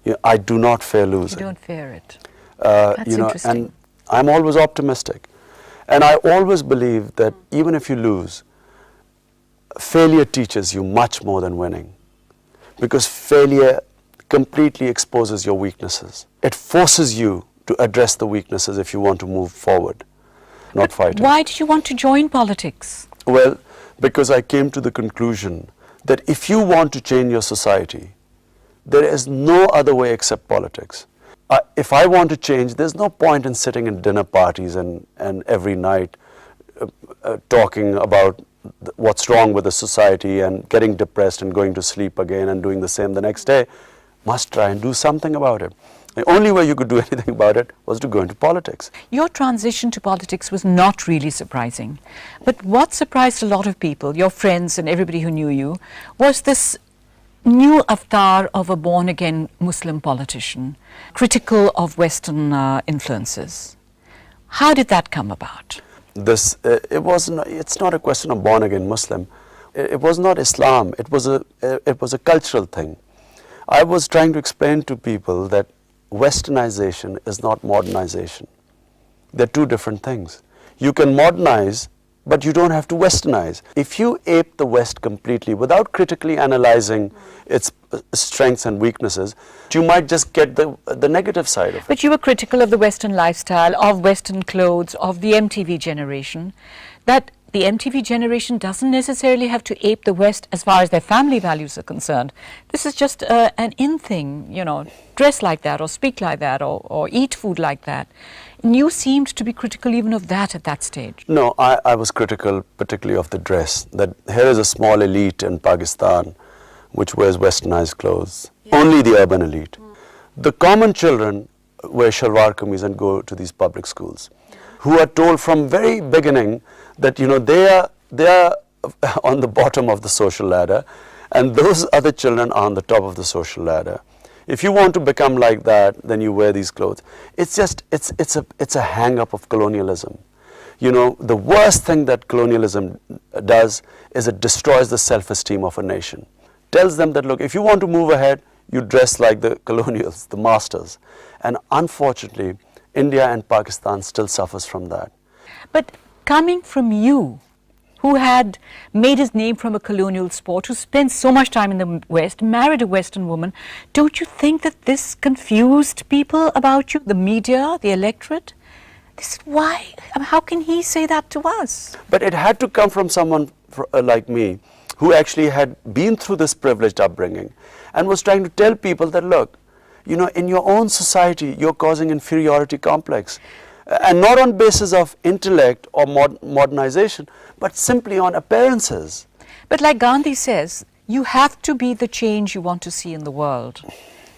Speaker 7: You know, I do not fear losing.
Speaker 6: You don't fear it. That's
Speaker 7: you know,
Speaker 6: interesting.
Speaker 7: and I'm always optimistic. And I always believe that even if you lose, failure teaches you much more than winning. Because failure completely exposes your weaknesses. It forces you to address the weaknesses if you want to move forward, not fighting.
Speaker 6: Why did you want to join politics?
Speaker 7: Well, because I came to the conclusion that if you want to change your society, there is no other way except politics. If I want to change, there's no point in sitting in dinner parties and every night talking about what's wrong with the society and getting depressed and going to sleep again and doing the same the next day. Must try and do something about it. The only way you could do anything about it was to go into politics.
Speaker 6: Your transition to politics was not really surprising. But what surprised a lot of people, your friends and everybody who knew you, was this new avatar of a born-again Muslim politician, critical of Western influences. How did that come about?
Speaker 7: It's not a question of born-again Muslim. It was not Islam. It was a cultural thing. I was trying to explain to people that Westernization is not modernization. They're two different things. You can modernize, but you don't have to Westernize. If you ape the West completely without critically analyzing its strengths and weaknesses, you might just get the negative side of it.
Speaker 6: But you were critical of the Western lifestyle, of Western clothes, of the MTV generation. That the MTV generation doesn't necessarily have to ape the West as far as their family values are concerned. This is just an in thing, you know, dress like that or speak like that or eat food like that. And you seemed to be critical even of that at that stage.
Speaker 7: No, I was critical particularly of the dress. That here is a small elite in Pakistan which wears westernized clothes. Yeah. Only the urban elite. The common children wear shalwar kameez and go to these public schools, who are told from very beginning that, you know, they are on the bottom of the social ladder and those other children are on the top of the social ladder. If you want to become like that, then you wear these clothes. It's just, it's a hang-up of colonialism. You know, the worst thing that colonialism does is it destroys the self-esteem of a nation. Tells them that, look, if you want to move ahead, you dress like the colonials, the masters. And unfortunately, India and Pakistan still suffers from that.
Speaker 6: But coming from you, who had made his name from a colonial sport, who spent so much time in the West, married a Western woman, don't you think that this confused people about you, the media, the electorate? This is why, how can he say that to us?
Speaker 7: But it had to come from someone like me, who actually had been through this privileged upbringing and was trying to tell people that, look, you know, in your own society, you're causing inferiority complex. And not on basis of intellect or modernization, but simply on appearances.
Speaker 6: But like Gandhi says, you have to be the change you want to see in the world.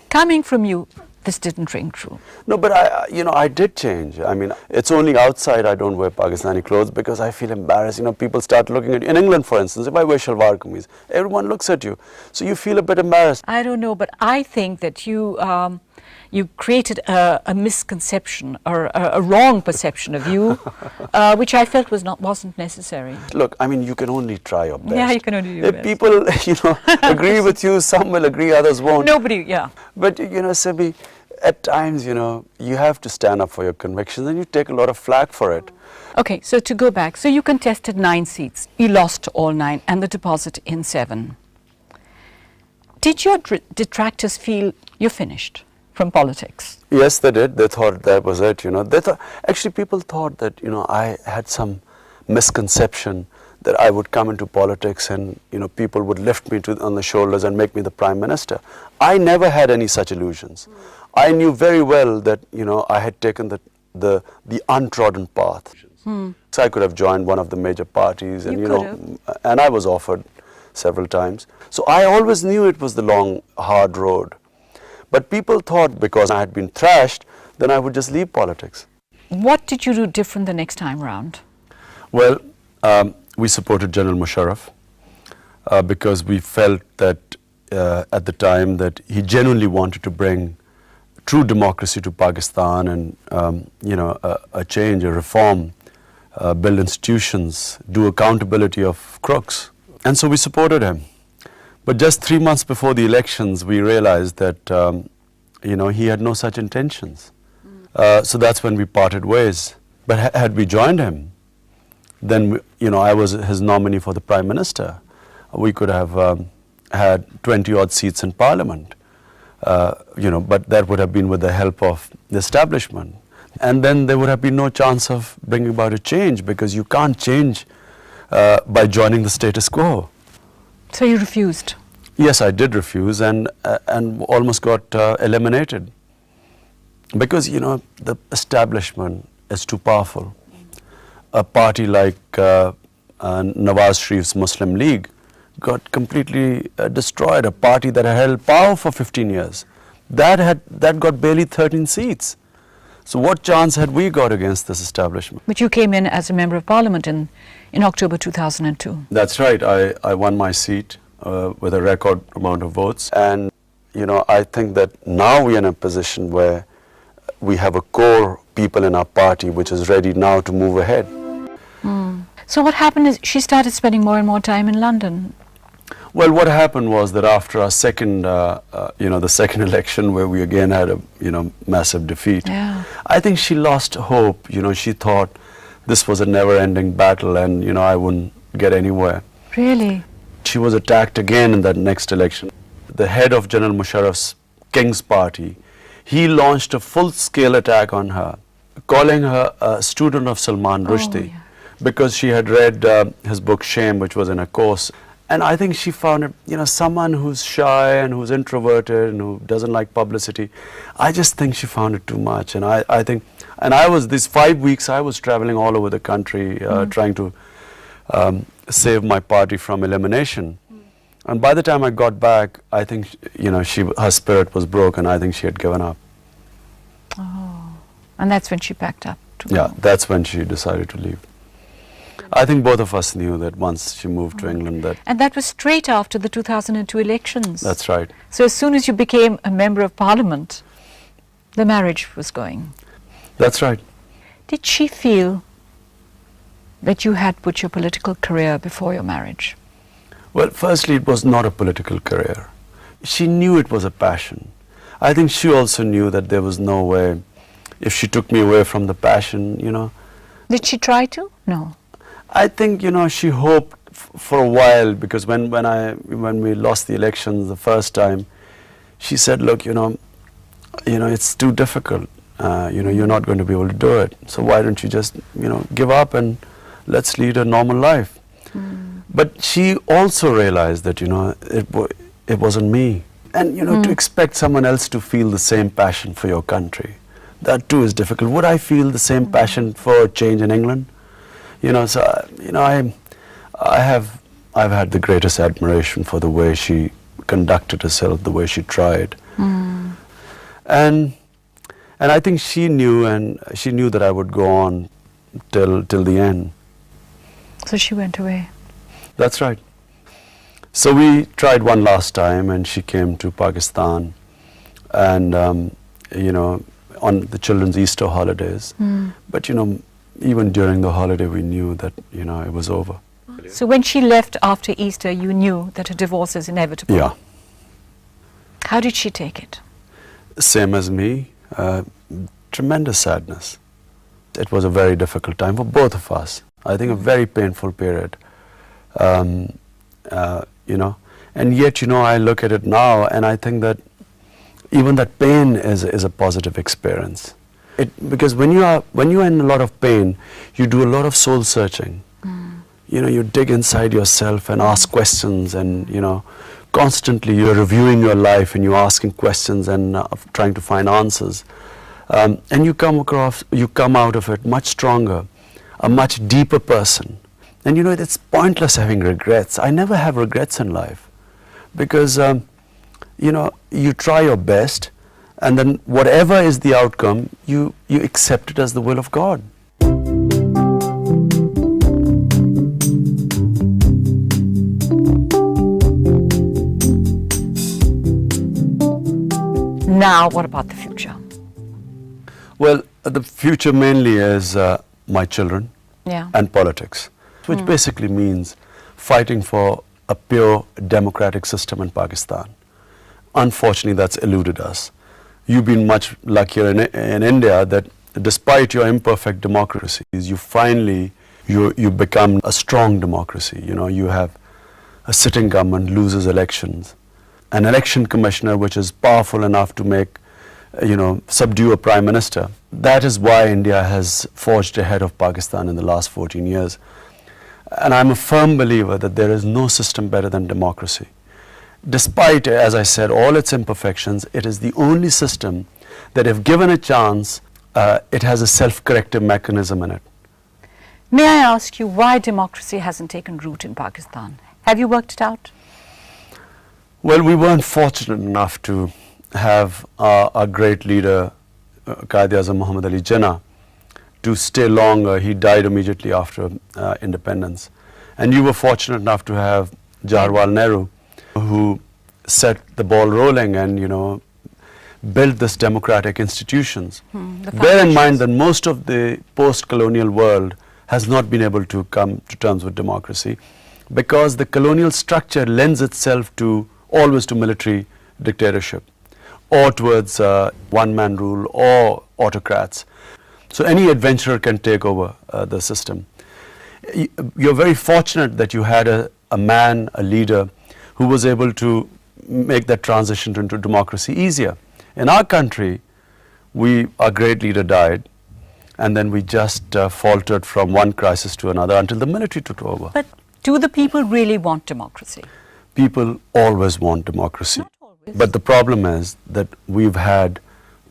Speaker 6: Coming from you, this didn't ring true?
Speaker 7: No, but I did change. I mean, it's only outside I don't wear Pakistani clothes because I feel embarrassed. People start looking at you. In England, for instance, if I wear shalwar kameez, everyone looks at you. So you feel a bit embarrassed.
Speaker 6: I don't know, but I think that you created a misconception or a wrong perception of you, which I felt wasn't necessary.
Speaker 7: Look, I mean, you can only try your best.
Speaker 6: Yeah, you can only do your best.
Speaker 7: If people, agree with you, some will agree, others won't.
Speaker 6: Nobody, yeah.
Speaker 7: But, Sebi, at times, you have to stand up for your convictions and you take a lot of flack for it.
Speaker 6: Okay, so to go back, so you contested 9 seats. You lost all 9 and the deposit in 7. Did your detractors feel you're finished from politics?
Speaker 7: Yes, they did. They thought that was it, They thought, actually, people thought that, I had some misconception that I would come into politics and, people would lift me on the shoulders and make me the Prime Minister. I never had any such illusions. I knew very well that, I had taken the untrodden path. So I could have joined one of the major parties and, and I was offered several times. So I always knew it was the long, hard road. But people thought because I had been thrashed, then I would just leave politics.
Speaker 6: What did you do different the next time round?
Speaker 7: Well, we supported General Musharraf because we felt that at the time that he genuinely wanted to bring true democracy to Pakistan and, a change, a reform, build institutions, do accountability of crooks. And so we supported him. But just 3 months before the elections, we realized that, he had no such intentions. So that's when we parted ways. But had we joined him, then, I was his nominee for the Prime Minister. We could have had 20-odd seats in Parliament, but that would have been with the help of the establishment. And then there would have been no chance of bringing about a change because you can't change by joining the status quo.
Speaker 6: So you refused?
Speaker 7: Yes, I did refuse and almost got eliminated because, the establishment is too powerful. A party like Nawaz Sharif's Muslim League got completely destroyed, a party that had held power for 15 years. That got barely 13 seats. So what chance had we got against this establishment?
Speaker 6: But you came in as a Member of Parliament in October 2002.
Speaker 7: That's right. I won my seat with a record amount of votes. And, I think that now we are in a position where we have a core people in our party which is ready now to move ahead.
Speaker 6: So what happened is she started spending more and more time in London.
Speaker 7: Well, what happened was that after our second, the second election where we again had a, massive defeat, I think she lost hope. She thought this was a never-ending battle and, I wouldn't get anywhere.
Speaker 6: Really?
Speaker 7: She was attacked again in that next election. The head of General Musharraf's King's Party, he launched a full-scale attack on her, calling her a student of Salman Rushdie because she had read his book Shame, which was in a course. And I think she found it, someone who's shy and who's introverted and who doesn't like publicity. I just think she found it too much. And I think, and I was, these 5 weeks, I was traveling all over the country trying to save my party from elimination. And by the time I got back, I think, her spirit was broken. I think she had given up.
Speaker 6: Oh, and that's when she packed up to
Speaker 7: go. Yeah, that's when she decided to leave. I think both of us knew that once she moved to England that...
Speaker 6: And that was straight after the 2002 elections.
Speaker 7: That's right.
Speaker 6: So as soon as you became a Member of Parliament, the marriage was going.
Speaker 7: That's right.
Speaker 6: Did she feel that you had put your political career before your marriage?
Speaker 7: Well, firstly, it was not a political career. She knew it was a passion. I think she also knew that there was no way, if she took me away from the passion,
Speaker 6: Did she try to? No.
Speaker 7: I think, she hoped for a while because when we lost the elections the first time, she said, look, it's too difficult. You're not going to be able to do it. So why don't you just, give up and let's lead a normal life. But she also realized that, it wasn't me. And, to expect someone else to feel the same passion for your country, that too is difficult. Would I feel the same passion for change in England? I've had the greatest admiration for the way she conducted herself, the way she tried. And I think she knew, and she knew that I would go on till the end.
Speaker 6: So she went away.
Speaker 7: That's right. So we tried one last time, and she came to Pakistan, and you know, on the children's Easter holidays. But you know, even during the holiday, we knew that, you know, it was over.
Speaker 6: So when she left after Easter, you knew that a divorce is inevitable.
Speaker 7: Yeah.
Speaker 6: How did she take it?
Speaker 7: Same as me, tremendous sadness. It was a very difficult time for both of us. I think a very painful period, you know. And yet, you know, I look at it now and I think that even that pain is a positive experience. Because when you are in a lot of pain, you do a lot of soul searching. You know, you dig inside yourself and ask questions, and you know, constantly you're reviewing your life and you're asking questions and trying to find answers. And you come out of it much stronger, a much deeper person. And you know, it's pointless having regrets. I never have regrets in life, because you know, you try your best, and then whatever is the outcome, you accept it as the will of God.
Speaker 6: Now, what about the future?
Speaker 7: Well, the future mainly is my children and politics, which basically means fighting for a pure democratic system in Pakistan. Unfortunately, that's eluded us. You've been much luckier in India that despite your imperfect democracies, you become a strong democracy. You know, you have a sitting government loses elections, an election commissioner which is powerful enough to make, you know, subdue a prime minister. That is why India has forged ahead of Pakistan in the last 14 years. And I'm a firm believer that there is no system better than democracy. Despite, as I said, all its imperfections, it is the only system that, if given a chance, it has a self-corrective mechanism in it.
Speaker 6: May I ask you why democracy hasn't taken root in Pakistan? Have you worked it out?
Speaker 7: Well, we weren't fortunate enough to have our great leader, Quaid-e-Azam Muhammad Ali Jinnah, to stay longer. He died immediately after independence. And you were fortunate enough to have Jawaharlal Nehru, who set the ball rolling and, you know, built this democratic institutions. Bear in mind that most of the post-colonial world has not been able to come to terms with democracy, because the colonial structure lends itself to always to military dictatorship or towards one-man rule or autocrats. So any adventurer can take over the system. You're very fortunate that you had a man, a leader, who was able to make that transition into democracy easier. In our country, our great leader died, and then we just faltered from one crisis to another until the military took over.
Speaker 6: But do the people really want democracy?
Speaker 7: People always want democracy.
Speaker 6: Not always.
Speaker 7: But the problem is that we've had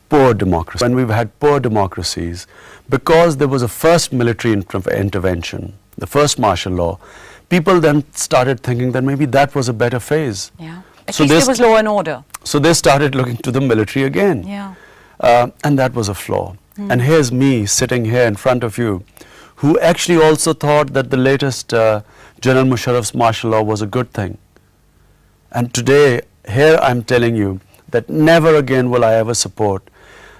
Speaker 7: poor democracy. When we've had poor democracies, because there was a first military intervention, the first martial law, people then started thinking that maybe that was a better phase.
Speaker 6: Yeah. At least there was law and order.
Speaker 7: So they started looking to the military again.
Speaker 6: Yeah.
Speaker 7: And that was a flaw. And here's me sitting here in front of you, who actually also thought that the latest General Musharraf's martial law was a good thing. And today, here I'm telling you that never again will I ever support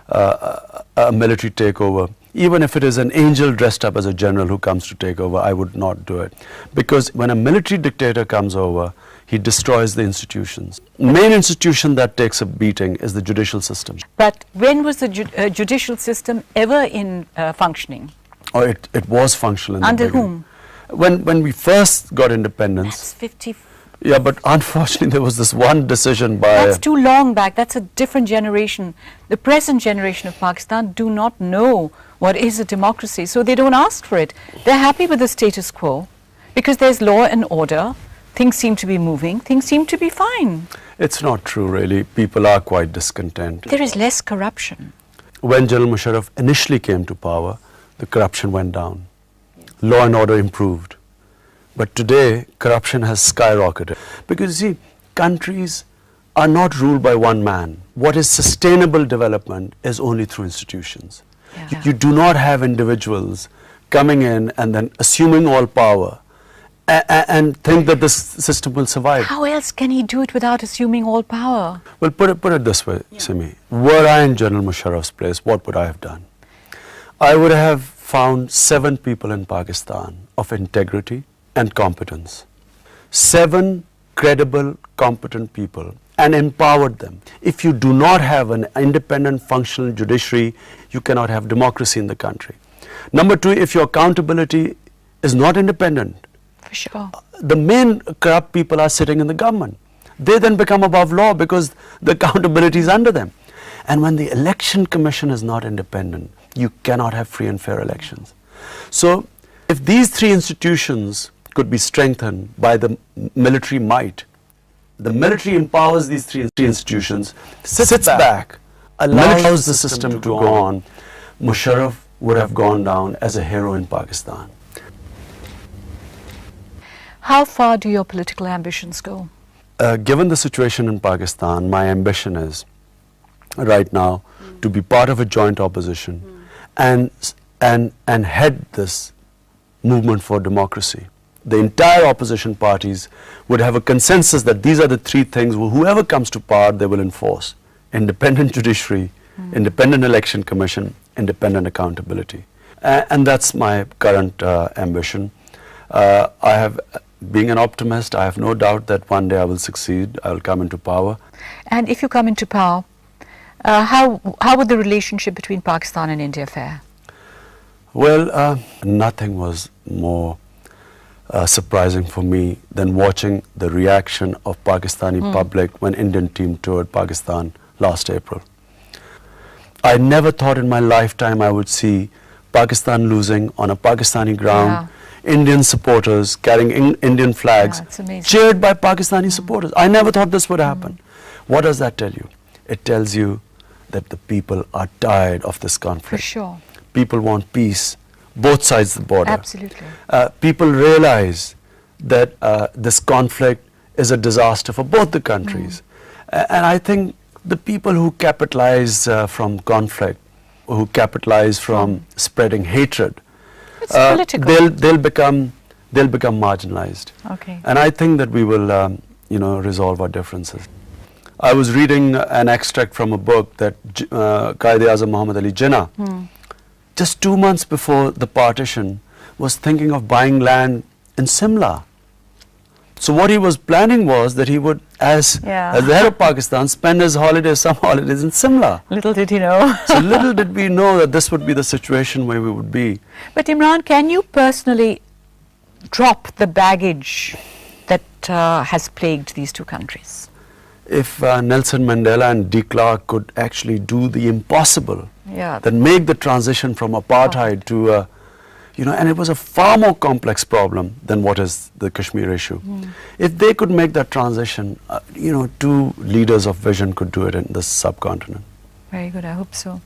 Speaker 7: a military takeover. Even if it is an angel dressed up as a general who comes to take over, I would not do it. Because when a military dictator comes over, he destroys the institutions. Main institution that takes a beating is the judicial system.
Speaker 6: But when was the judicial system ever in functioning?
Speaker 7: Oh, it was functional in the
Speaker 6: Under
Speaker 7: beginning.
Speaker 6: whom?
Speaker 7: When we first got independence.
Speaker 6: That's 50.
Speaker 7: Yeah, but unfortunately there was this one decision by...
Speaker 6: That's too long back. That's a different generation. The present generation of Pakistan do not know what is a democracy, so they don't ask for it. They're happy with the status quo because there's law and order. Things seem to be moving. Things seem to be fine.
Speaker 7: It's not true, really. People are quite discontent.
Speaker 6: There is less corruption.
Speaker 7: When General Musharraf initially came to power, the corruption went down. Law and order improved. But today, corruption has skyrocketed. Because you see, countries are not ruled by one man. What is sustainable development is only through institutions.
Speaker 6: Yeah.
Speaker 7: You do not have individuals coming in and then assuming all power and think that this system will survive.
Speaker 6: How else can he do it without assuming all power?
Speaker 7: Well, put it this way, Simi. Were I in General Musharraf's place, what would I have done? I would have found 7 people in Pakistan of integrity and competence. 7 credible, competent people, and empowered them. If you do not have an independent, functional judiciary, you cannot have democracy in the country. Number 2, if your accountability is not independent,
Speaker 6: For sure.
Speaker 7: the main corrupt people are sitting in the government. They then become above law because the accountability is under them. And when the election commission is not independent, you cannot have free and fair elections. So if these 3 institutions could be strengthened by the military might, the military empowers these 3 institutions, sits back, allows the system to go on, Musharraf would have gone down as a hero in Pakistan.
Speaker 6: How far do your political ambitions go?
Speaker 7: Given the situation in Pakistan, my ambition is right now to be part of a joint opposition and head this movement for democracy. The entire opposition parties would have a consensus that these are the 3 things whoever comes to power they will enforce: independent judiciary, independent election commission, independent accountability. And that's my current ambition. Being an optimist, I have no doubt that one day I will succeed, I will come into power.
Speaker 6: And if you come into power, how would the relationship between Pakistan and India fare?
Speaker 7: Well, nothing was more surprising for me than watching the reaction of Pakistani public when Indian team toured Pakistan last April. I never thought in my lifetime I would see Pakistan losing on a Pakistani ground, Indian supporters carrying Indian flags, cheered by Pakistani supporters. I never thought this would happen. What does that tell you? It tells you that the people are tired of this conflict.
Speaker 6: For sure.
Speaker 7: People want peace, both sides of the border.
Speaker 6: Absolutely.
Speaker 7: People realize that this conflict is a disaster for both the countries. And I think the people who capitalize from conflict, who capitalize from spreading hatred,
Speaker 6: It's political.
Speaker 7: they'll become marginalized.
Speaker 6: Okay.
Speaker 7: And I think that we will, resolve our differences. I was reading an extract from a book that Quaid-e-Azam Muhammad Ali Jinnah, just 2 months before the partition, was thinking of buying land in Simla. So what he was planning was that he would, as the head of Pakistan, spend his holidays, some holidays in Simla.
Speaker 6: Little did he know.
Speaker 7: So little did we know that this would be the situation where we would be.
Speaker 6: But Imran, can you personally drop the baggage that has plagued these 2 countries?
Speaker 7: If Nelson Mandela and de Klerk could actually do the impossible, then make the transition from apartheid to, and it was a far more complex problem than what is the Kashmir issue. If they could make that transition, 2 leaders of vision could do it in the subcontinent.
Speaker 6: Very good, I hope so.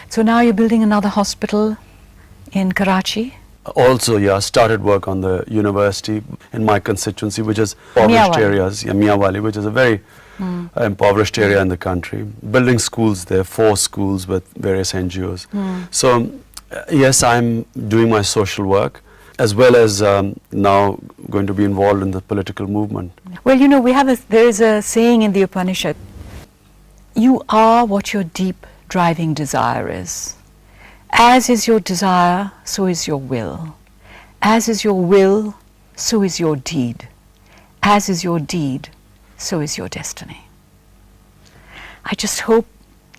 Speaker 6: So now you're building another hospital in Karachi?
Speaker 7: Also, started work on the university in my constituency, which is impoverished areas, Miawali, which is a very impoverished area in the country. Building schools there, 4 schools with various NGOs. So, yes, I'm doing my social work as well as now going to be involved in the political movement.
Speaker 6: Well, there is a saying in the Upanishad, you are what your deep driving desire is. As is your desire, so is your will. As is your will, so is your deed. As is your deed, so is your destiny. I just hope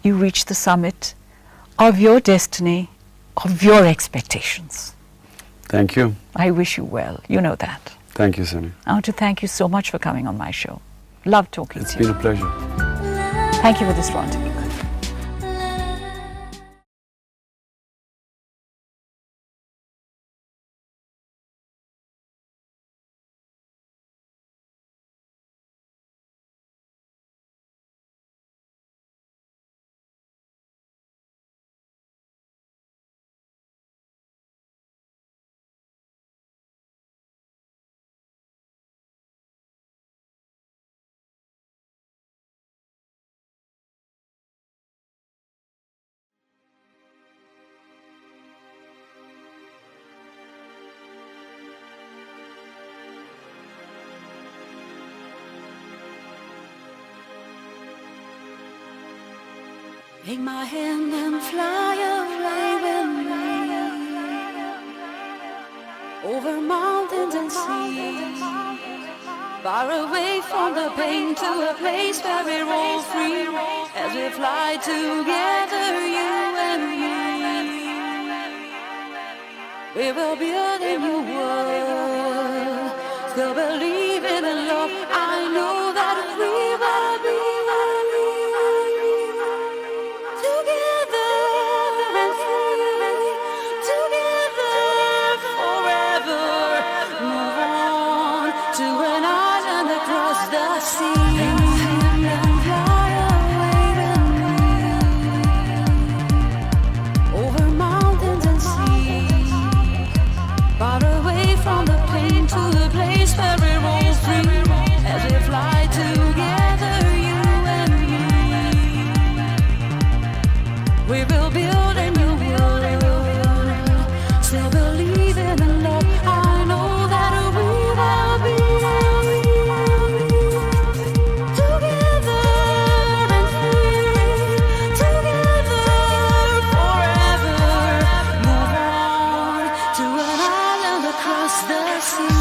Speaker 6: you reach the summit of your destiny, of your expectations.
Speaker 7: Thank you.
Speaker 6: I wish you well. You know that.
Speaker 7: Thank you, Simi.
Speaker 6: I want to thank you so much for coming on my show. Love talking to you.
Speaker 7: It's been a pleasure.
Speaker 6: Thank you for this rendezvous.
Speaker 8: Take my hand and fly away with me, over mountains and seas, far away from the pain, to a place where we're all free, as we fly together, you and me. We will build a new world, still believing in love. I know that we will be together and free, together forever. Move on to an island across the sea, and fly away with me, over mountains and seas, far away from the pain, to the place where we're all free, as we fly together, you and me. We will build a new world, still believing in love. I know that we will be together and free, together forever. Move on to an island across the sea.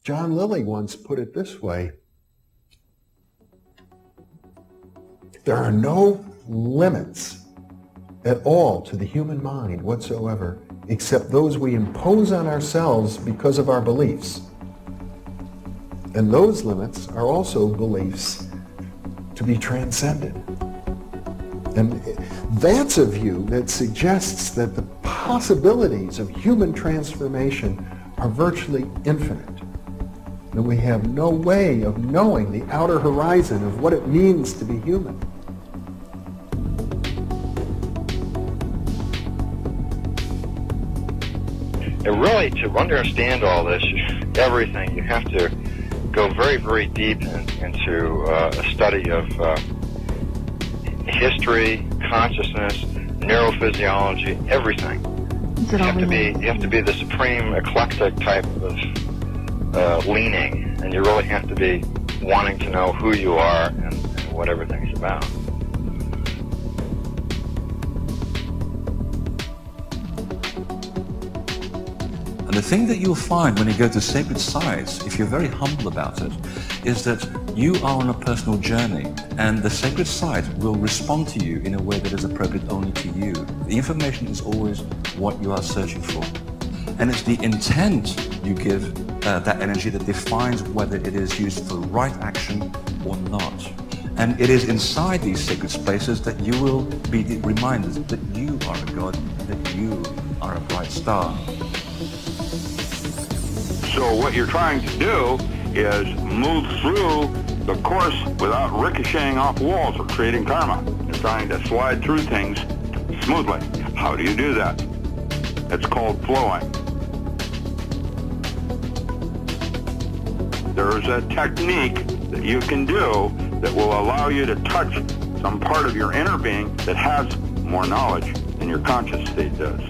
Speaker 1: John Lilly once put it this way: there are no limits at all to the human mind whatsoever, except those we impose on ourselves because of our beliefs. And those limits are also beliefs to be transcended. And that's a view that suggests that the possibilities of human transformation are virtually infinite. And we have no way of knowing the outer horizon of what it means to be human.
Speaker 2: And really, to understand all this, everything, you have to go very, very deep into a study of history, consciousness, neurophysiology, everything. You have to be the supreme eclectic type of leaning, and you really have to be wanting to know who you are and what everything's about.
Speaker 3: And the thing that you'll find when you go to sacred sites, if you're very humble about it, is that you are on a personal journey, and the sacred site will respond to you in a way that is appropriate only to you. The information is always what you are searching for. And it's the intent you give that energy that defines whether it is used for right action or not. And it is inside these sacred spaces that you will be reminded that you are a god, that you are a bright star.
Speaker 4: So what you're trying to do is move through the course without ricocheting off walls or creating karma. You're trying to slide through things smoothly. How do you do that? It's called flowing. There's a technique that you can do that will allow you to touch some part of your inner being that has more knowledge than your conscious state does.